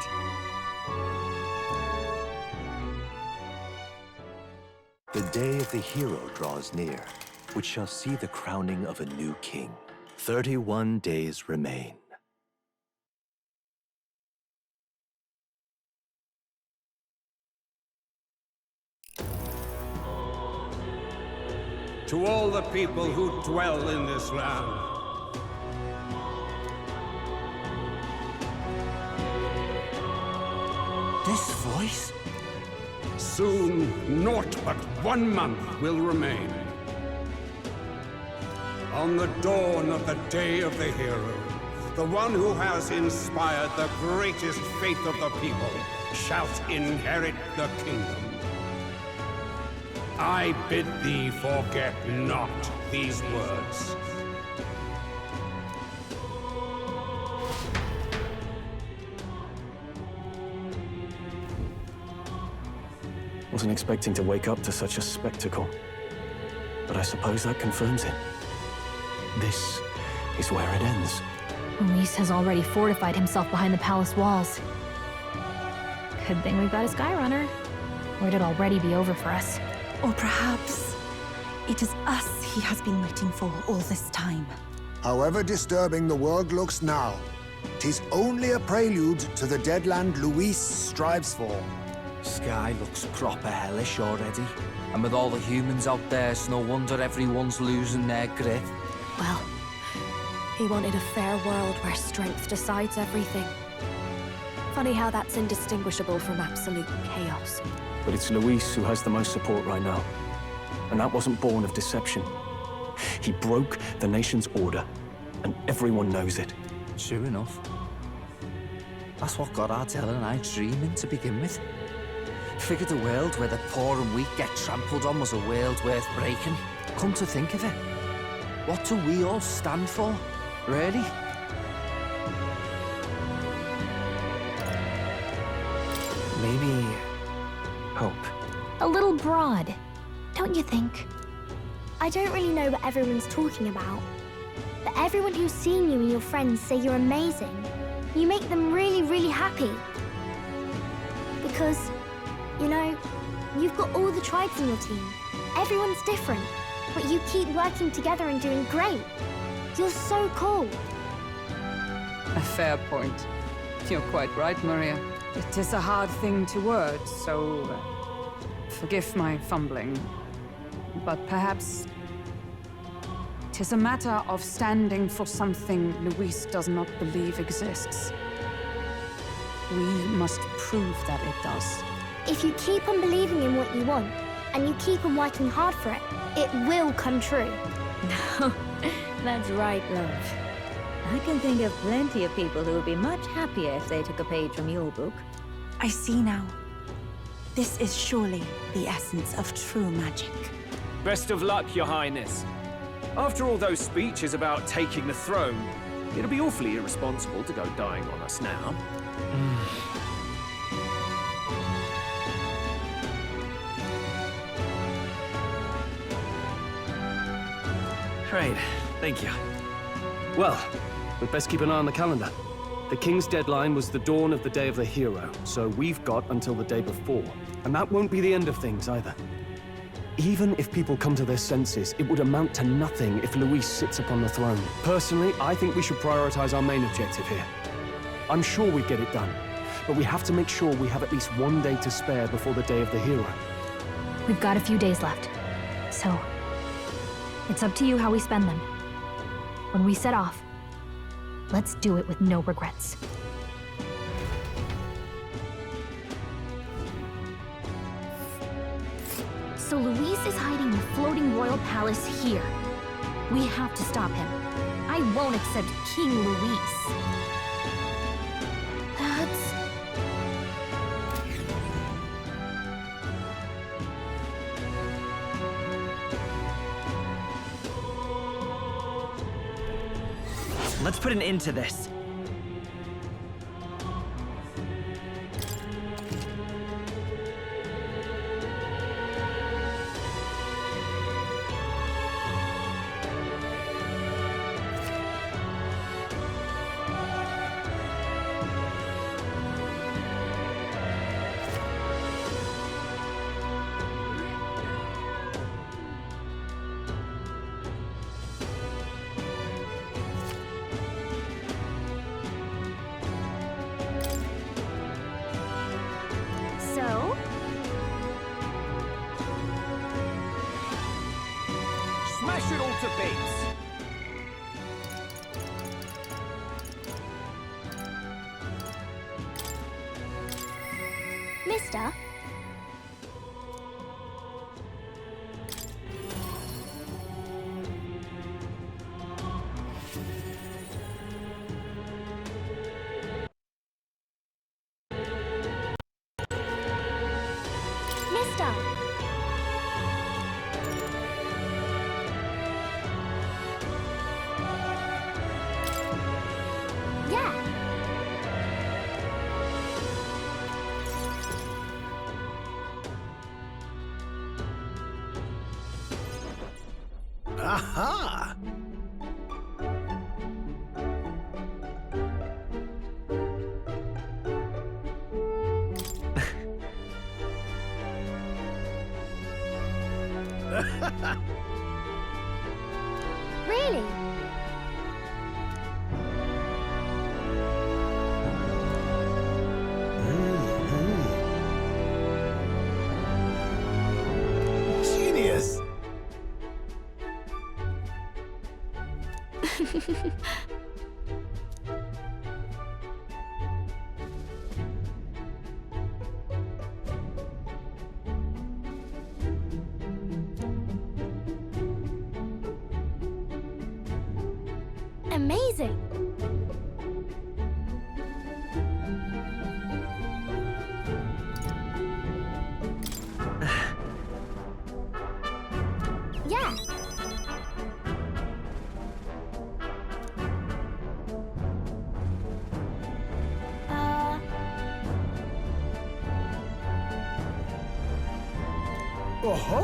The day of the hero draws near, which shall see the crowning of a new king. 31 days remain. To all the people who dwell in this land, This voice? soon naught but 1 month will remain. On the dawn of the day of the hero, the one who has inspired the greatest faith of the people shall inherit the kingdom. I bid thee forget not these words. Wasn't expecting to wake up to such a spectacle, but I suppose that confirms it. This is where it ends. Luis has already fortified himself behind the palace walls. Good thing we've got a Skyrunner, or it'd already be over for us. Or perhaps it is us he has been waiting for all this time. however disturbing the world looks now, 'tis only a prelude to the deadland Luis strives for. Sky looks proper hellish already. And with all the humans out there, it's no wonder everyone's losing their grip. Well, he wanted a fair world where strength decides everything. Funny how that's indistinguishable from absolute chaos. But it's Luis who has the most support right now. And that wasn't born of deception. He broke the nation's order, and everyone knows it. True enough. That's what got Ardell and I dreaming to begin with. Figured a world where the poor and weak get trampled on was a world worth breaking. Come to think of it, what do we all stand for, really? Maybe hope. A little broad, don't you think? I don't really know what everyone's talking about, but everyone who's seen you and your friends say you're amazing. You make them really, really happy. Because, you know, you've got all the tribes in your team. Everyone's different, but you keep working together and doing great. You're so cool. A fair point. You're quite right, Maria. It is a hard thing to word, so forgive my fumbling. But perhaps it is a matter of standing for something Luis does not believe exists. We must prove that it does. If you keep on believing in what you want, and you keep on working hard for it, it will come true. That's right, love. I can think of plenty of people who would be much happier if they took a page from your book. I see now. This is surely the essence of true magic. Best of luck, Your Highness. After all those speeches about taking the throne, it'll be awfully irresponsible to go dying on us now. Right, thank you. Well, we'd best keep an eye on the calendar. The King's deadline was the dawn of the Day of the Hero, so we've got until the day before. And that won't be the end of things either. Even if people come to their senses, it would amount to nothing if Luis sits upon the throne. Personally, I think we should prioritize our main objective here. I'm sure we'd get it done, but we have to make sure we have at least one day to spare before the Day of the Hero. We've got a few days left, so it's up to you how we spend them. When we set off, let's do it with no regrets. So Luis is hiding the floating royal palace here. We have to stop him. I won't accept King Luis. That's... Let's put an end to this. So? Smash it all to bits! Mister? Mister? Yeah. Aha! Really? Amazing. Yeah. Oh-ho!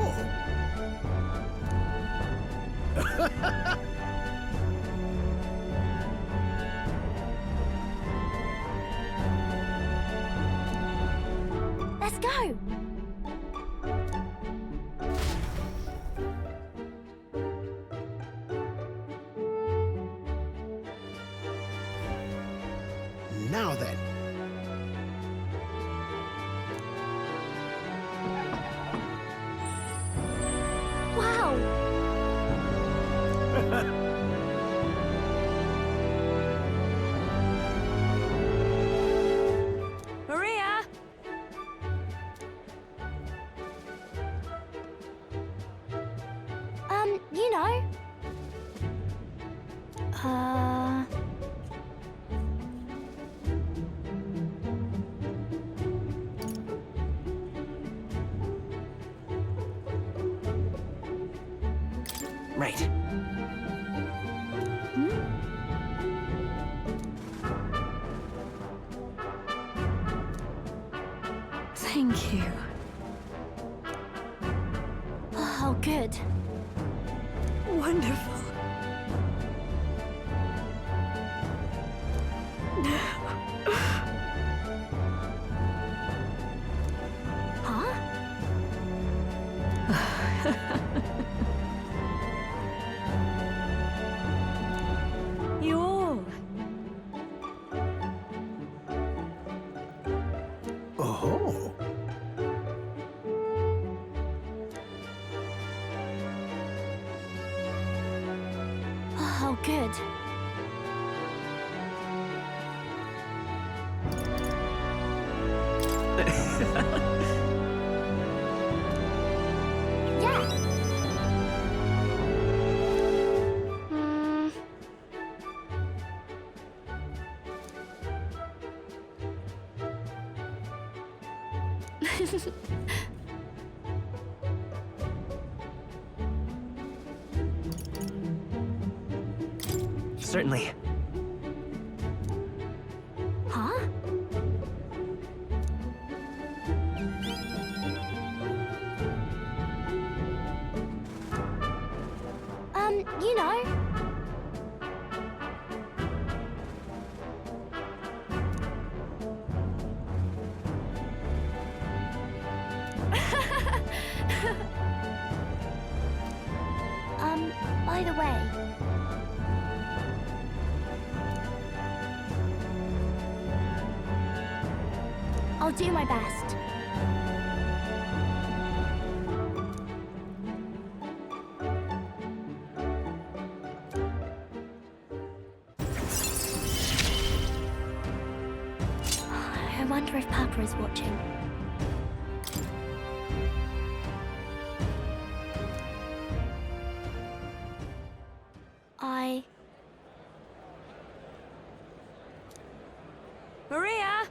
Let's go. Now then. Wow. Maria! You know. Right. Thank you. Oh, good. Wonderful. Huh? You're... Oh. Oh, good. Yeah. Certainly. Huh? You know. By the way. I'll do my best. I wonder if Papa is watching. Maria!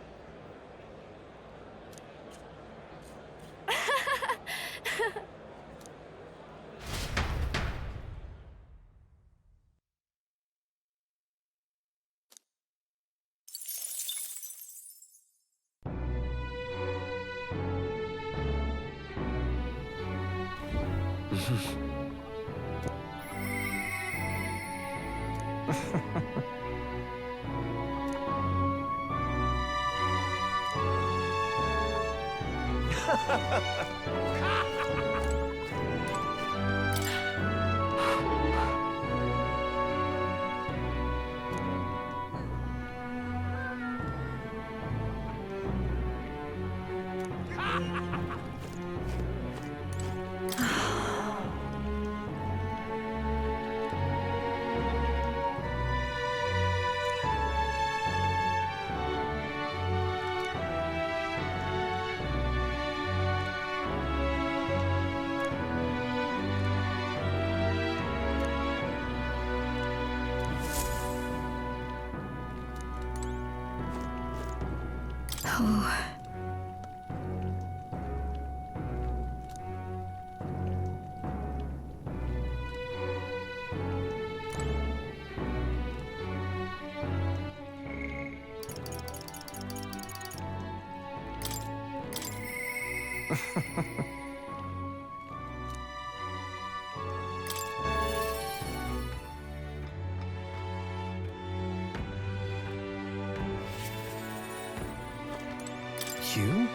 You?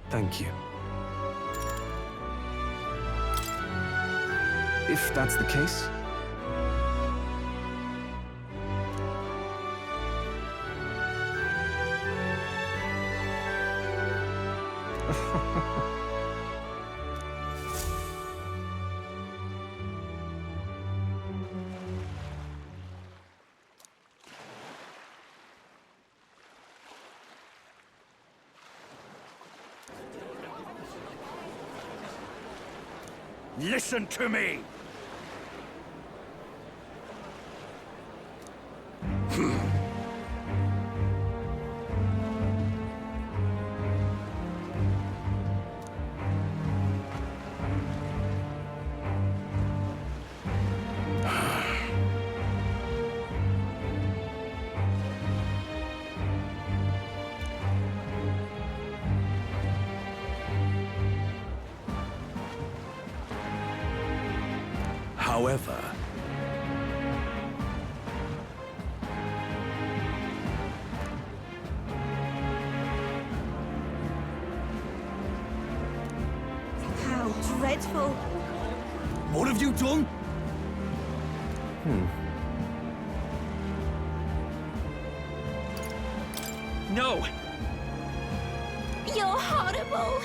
Thank you. If that's the case... Listen to me! However... How dreadful. What have you done? No! You're horrible.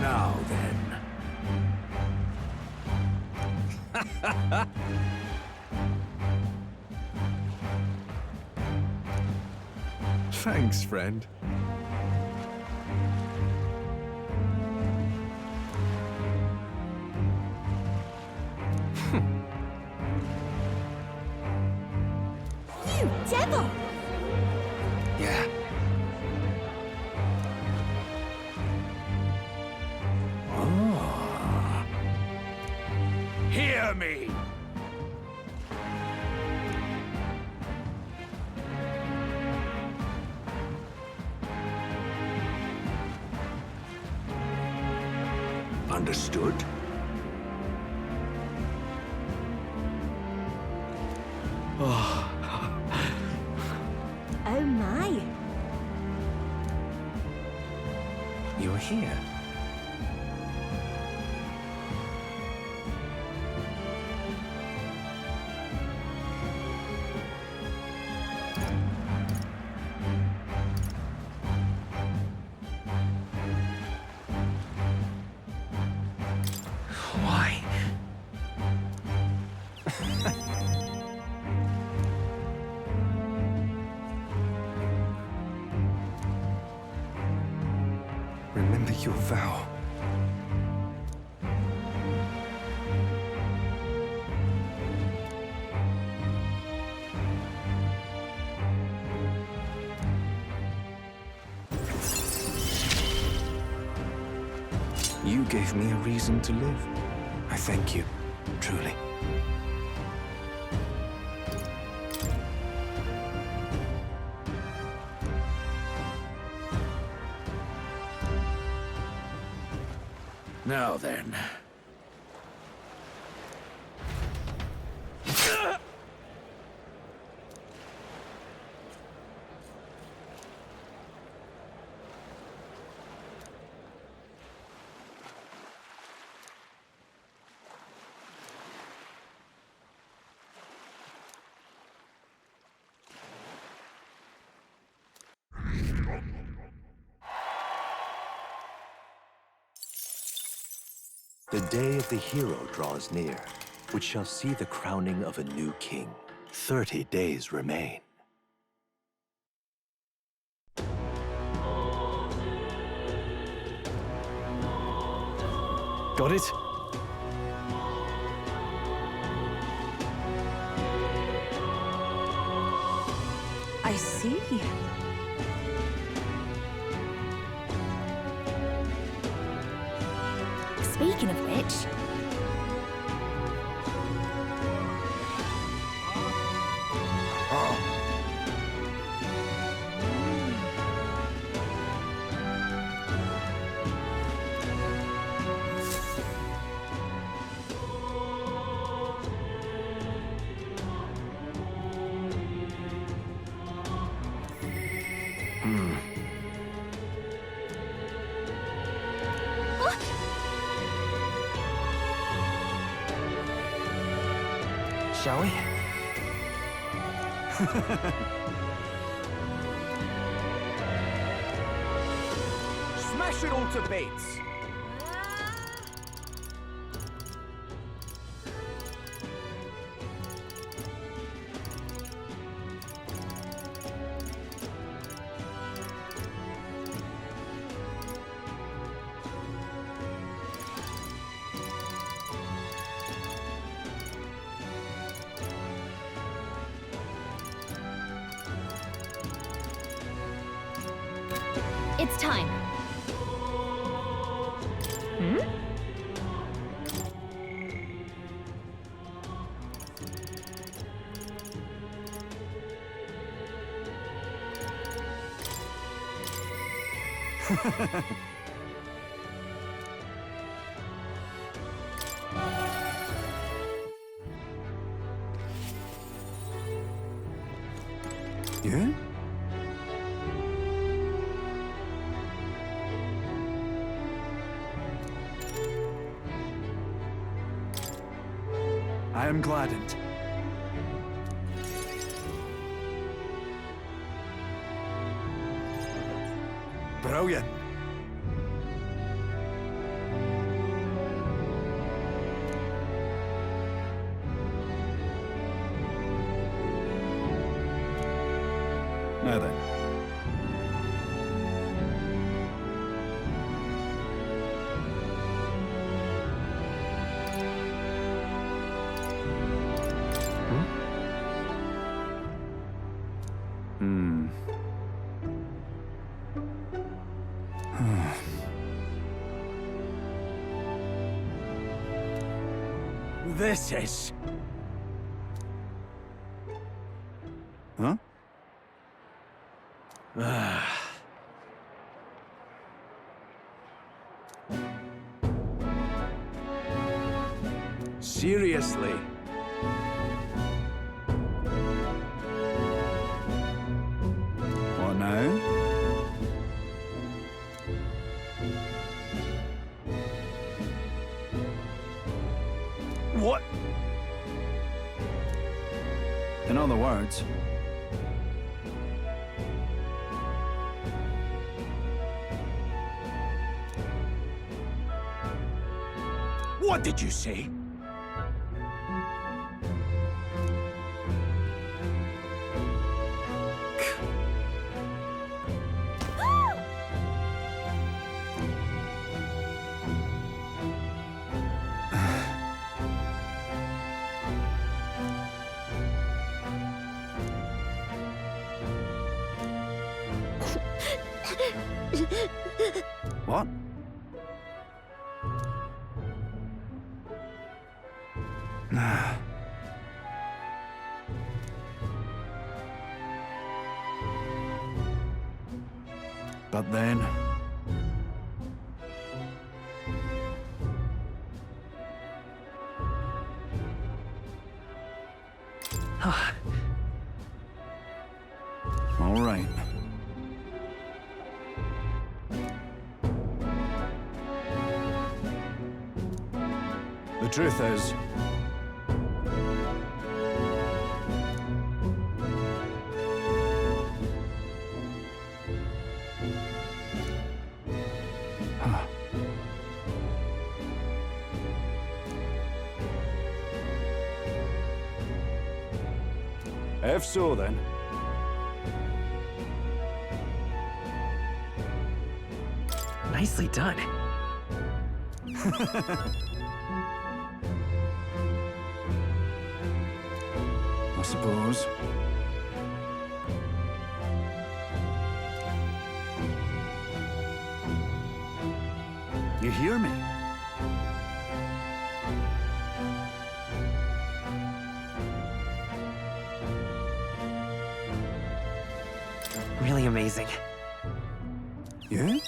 Now then. Thanks, friend. You devil! Yeah. Hear me! Understood? Oh my. You're here. Why? Remember your vow. You gave me a reason to live. I thank you, truly. Now then. The day of the hero draws near, which shall see the crowning of a new king. 30 days remain. Got it? I see. Speaking of which, Shall we? Smash it all to bits! it's time. Hmm? Yeah? I am gladdened. Brilliant. Now then. This is... Huh? Seriously? What now? What? In other words, What did you say? what? But then... All right. The truth is... Have so, then. Nicely done. I suppose. You hear me? Really amazing. Yeah?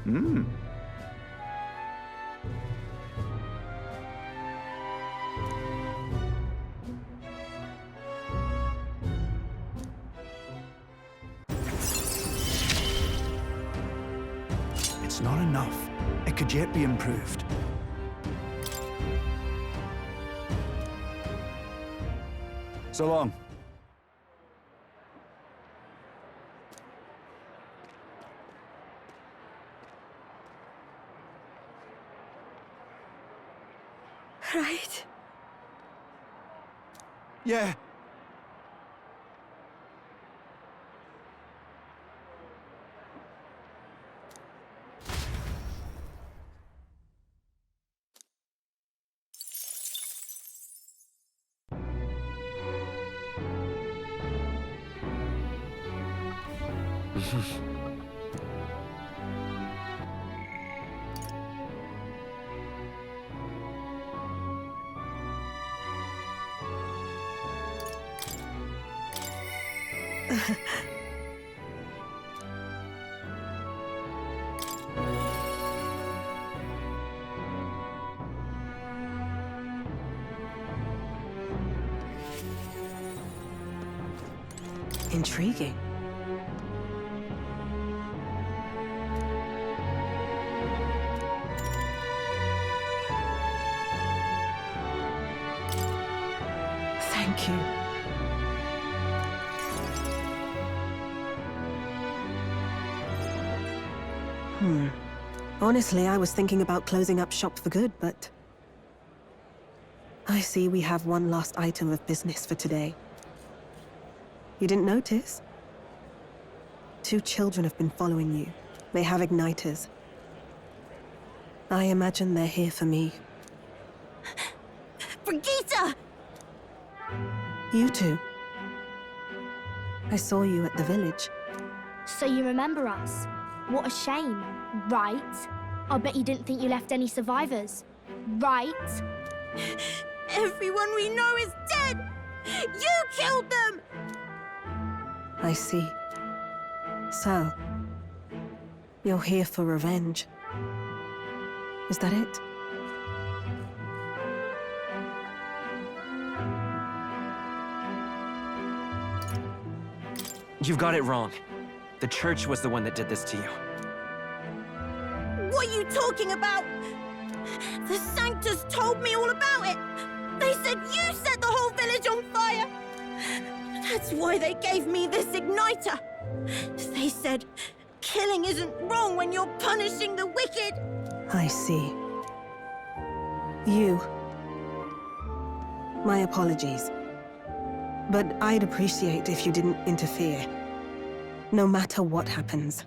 Hmm. It's not enough. It could yet be improved. So long. Right? Yeah. Intriguing. Thank you. Honestly, I was thinking about closing up shop for good, but I see we have one last item of business for today. You didn't notice? 2 children have been following you. They have igniters. I imagine they're here for me. Brigitte! You two. I saw you at the village. So you remember us? What a shame, right? I bet you didn't think you left any survivors, right? Everyone we know is dead! You killed them! I see. So, you're here for revenge. Is that it? You've got it wrong. The church was the one that did this to you. What are you talking about? The Sanctus told me all about it. They said you set the whole village on fire. That's why they gave me this igniter. They said killing isn't wrong when you're punishing the wicked. I see. You. My apologies. But I'd appreciate if you didn't interfere. No matter what happens.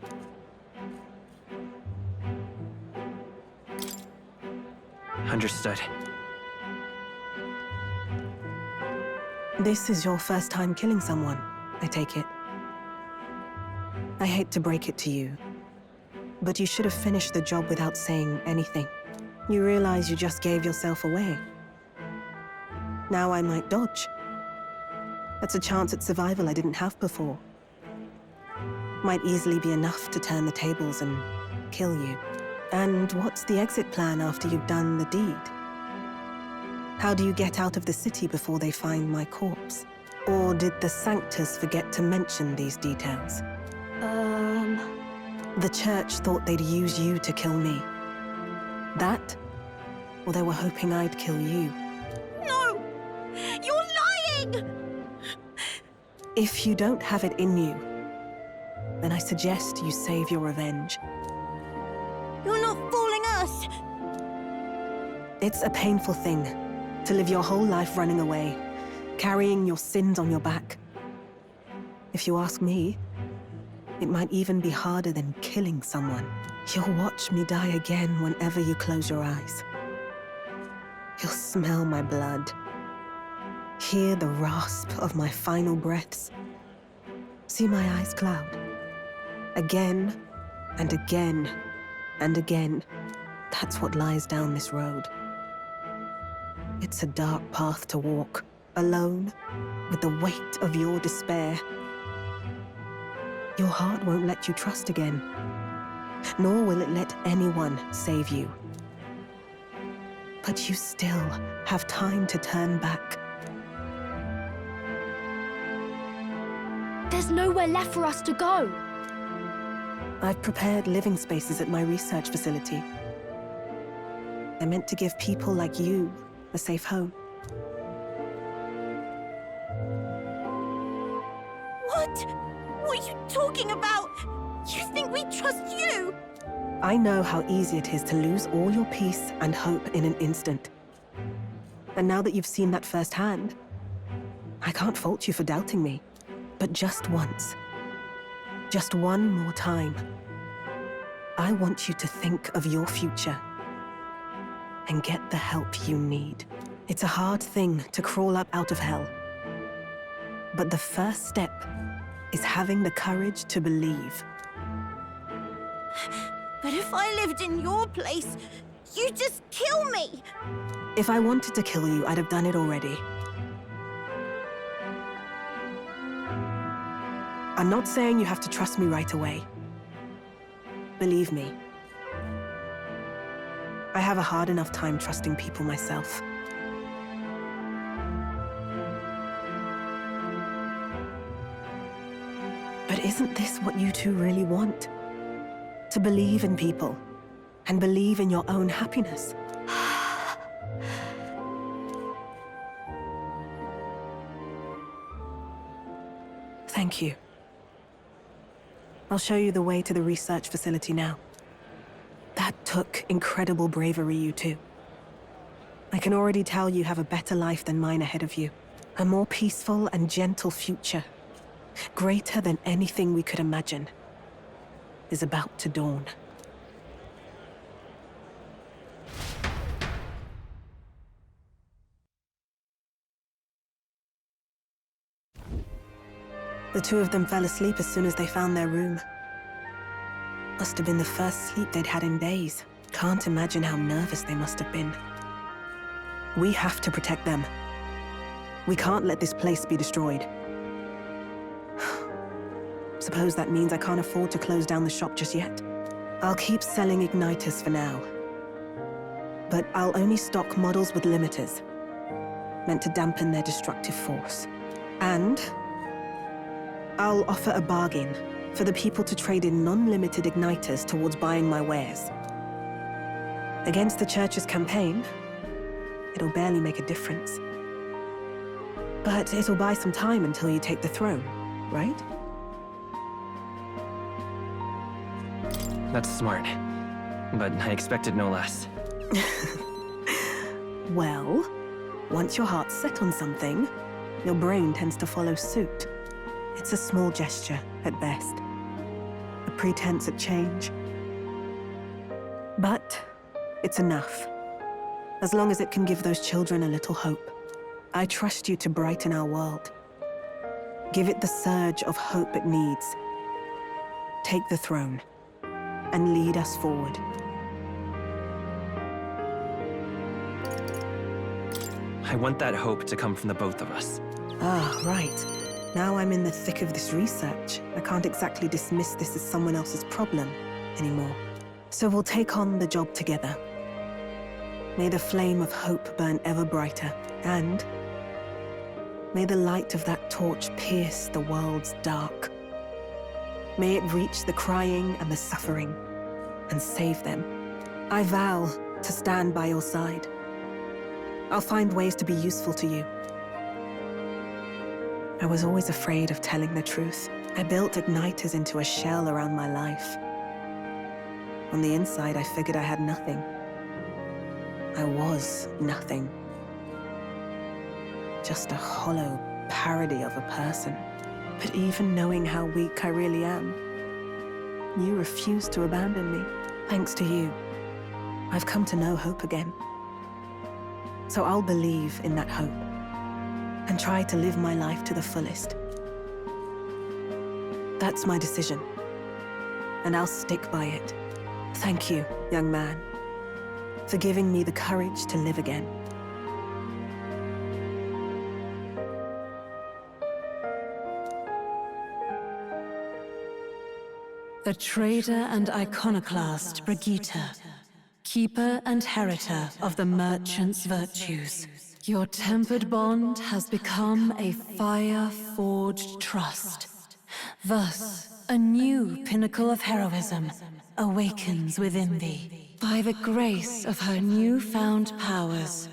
Understood. This is your first time killing someone, I take it. I hate to break it to you, but you should have finished the job without saying anything. You realize you just gave yourself away. Now I might dodge. That's a chance at survival I didn't have before. Might easily be enough to turn the tables and kill you. And what's the exit plan after you've done the deed? How do you get out of the city before they find my corpse? Or did the Sanctus forget to mention these details? The church thought they'd use you to kill me. That? Or they were hoping I'd kill you? No! You're lying! If you don't have it in you, then I suggest you save your revenge. You're not fooling us! It's a painful thing, To live your whole life running away, carrying your sins on your back. If you ask me, it might even be harder than killing someone. You'll watch me die again whenever you close your eyes. You'll smell my blood, hear the rasp of my final breaths, see my eyes cloud. Again and again and again. That's what lies down this road. It's a dark path to walk, alone, with the weight of your despair. Your heart won't let you trust again, nor will it let anyone save you. But you still have time to turn back. There's nowhere left for us to go. I've prepared living spaces at my research facility. They're meant to give people like you a safe home. What? What are you talking about? You think we trust you? I know how easy it is to lose all your peace and hope in an instant. And now that you've seen that firsthand, I can't fault you for doubting me. But just once, just one more time, I want you to think of your future and get the help you need. It's a hard thing to crawl up out of hell. But the first step is having the courage to believe. But if I lived in your place, you'd just kill me! If I wanted to kill you, I'd have done it already. I'm not saying you have to trust me right away. Believe me, I have a hard enough time trusting people myself. But isn't this what you two really want? To believe in people, and believe in your own happiness. Thank you. I'll show you the way to the research facility now. That took incredible bravery, you two. I can already tell you have a better life than mine ahead of you. A more peaceful and gentle future, greater than anything we could imagine, is about to dawn. The two of them fell asleep as soon as they found their room. Must have been the first sleep they'd had in days. Can't imagine how nervous they must have been. We have to protect them. We can't let this place be destroyed. Suppose that means I can't afford to close down the shop just yet. I'll keep selling igniters for now. But I'll only stock models with limiters, meant to dampen their destructive force. And I'll offer a bargain for the people to trade in non-limited igniters towards buying my wares. Against the Church's campaign, it'll barely make a difference. But it'll buy some time until you take the throne, right? That's smart. But I expected no less. Well, once your heart's set on something, your brain tends to follow suit. It's a small gesture, at best. A pretense at change. But it's enough. As long as it can give those children a little hope. I trust you to brighten our world. Give it the surge of hope it needs. Take the throne, and lead us forward. I want that hope to come from the both of us. Ah, right. Now I'm in the thick of this research. I can't exactly dismiss this as someone else's problem anymore. So we'll take on the job together. May the flame of hope burn ever brighter, and may the light of that torch pierce the world's dark. May it reach the crying and the suffering, and save them. I vow to stand by your side. I'll find ways to be useful to you. I was always afraid of telling the truth. I built igniters into a shell around my life. On the inside, I figured I had nothing. I was nothing. just a hollow parody of a person. But even knowing how weak I really am, you refuse to abandon me. Thanks to you, I've come to know hope again. So I'll believe in that hope and try to live my life to the fullest. That's my decision, and I'll stick by it. Thank you, young man, for giving me the courage to live again. The trader and iconoclast Brigitte, keeper and heritor of the merchant's virtues. Your tempered bond has become a fire-forged trust. Thus, a new pinnacle of heroism awakens within thee. By the grace of her newfound powers,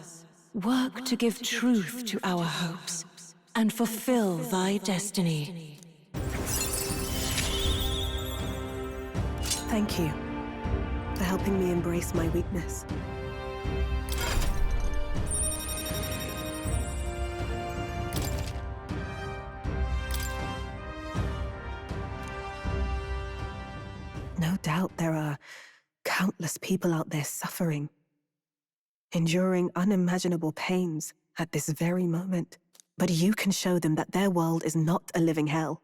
work to give truth to our hopes and fulfill thy destiny. Thank you for helping me embrace my weakness. No doubt there are countless people out there suffering, enduring unimaginable pains at this very moment. But you can show them that their world is not a living hell.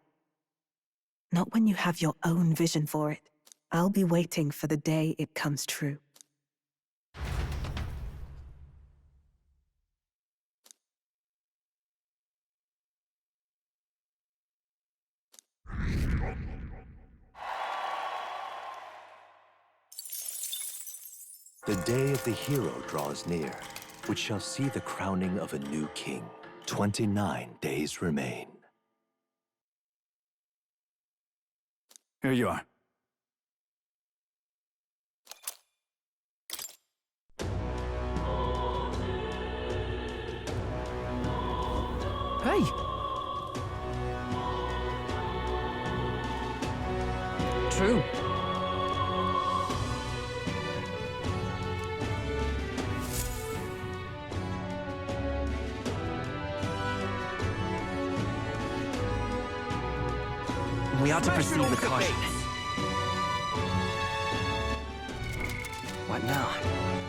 Not when you have your own vision for it. I'll be waiting for the day it comes true. The day of the hero draws near, which shall see the crowning of a new king. 29 days remain. Here you are. Hey! True. We ought to proceed with caution. What now?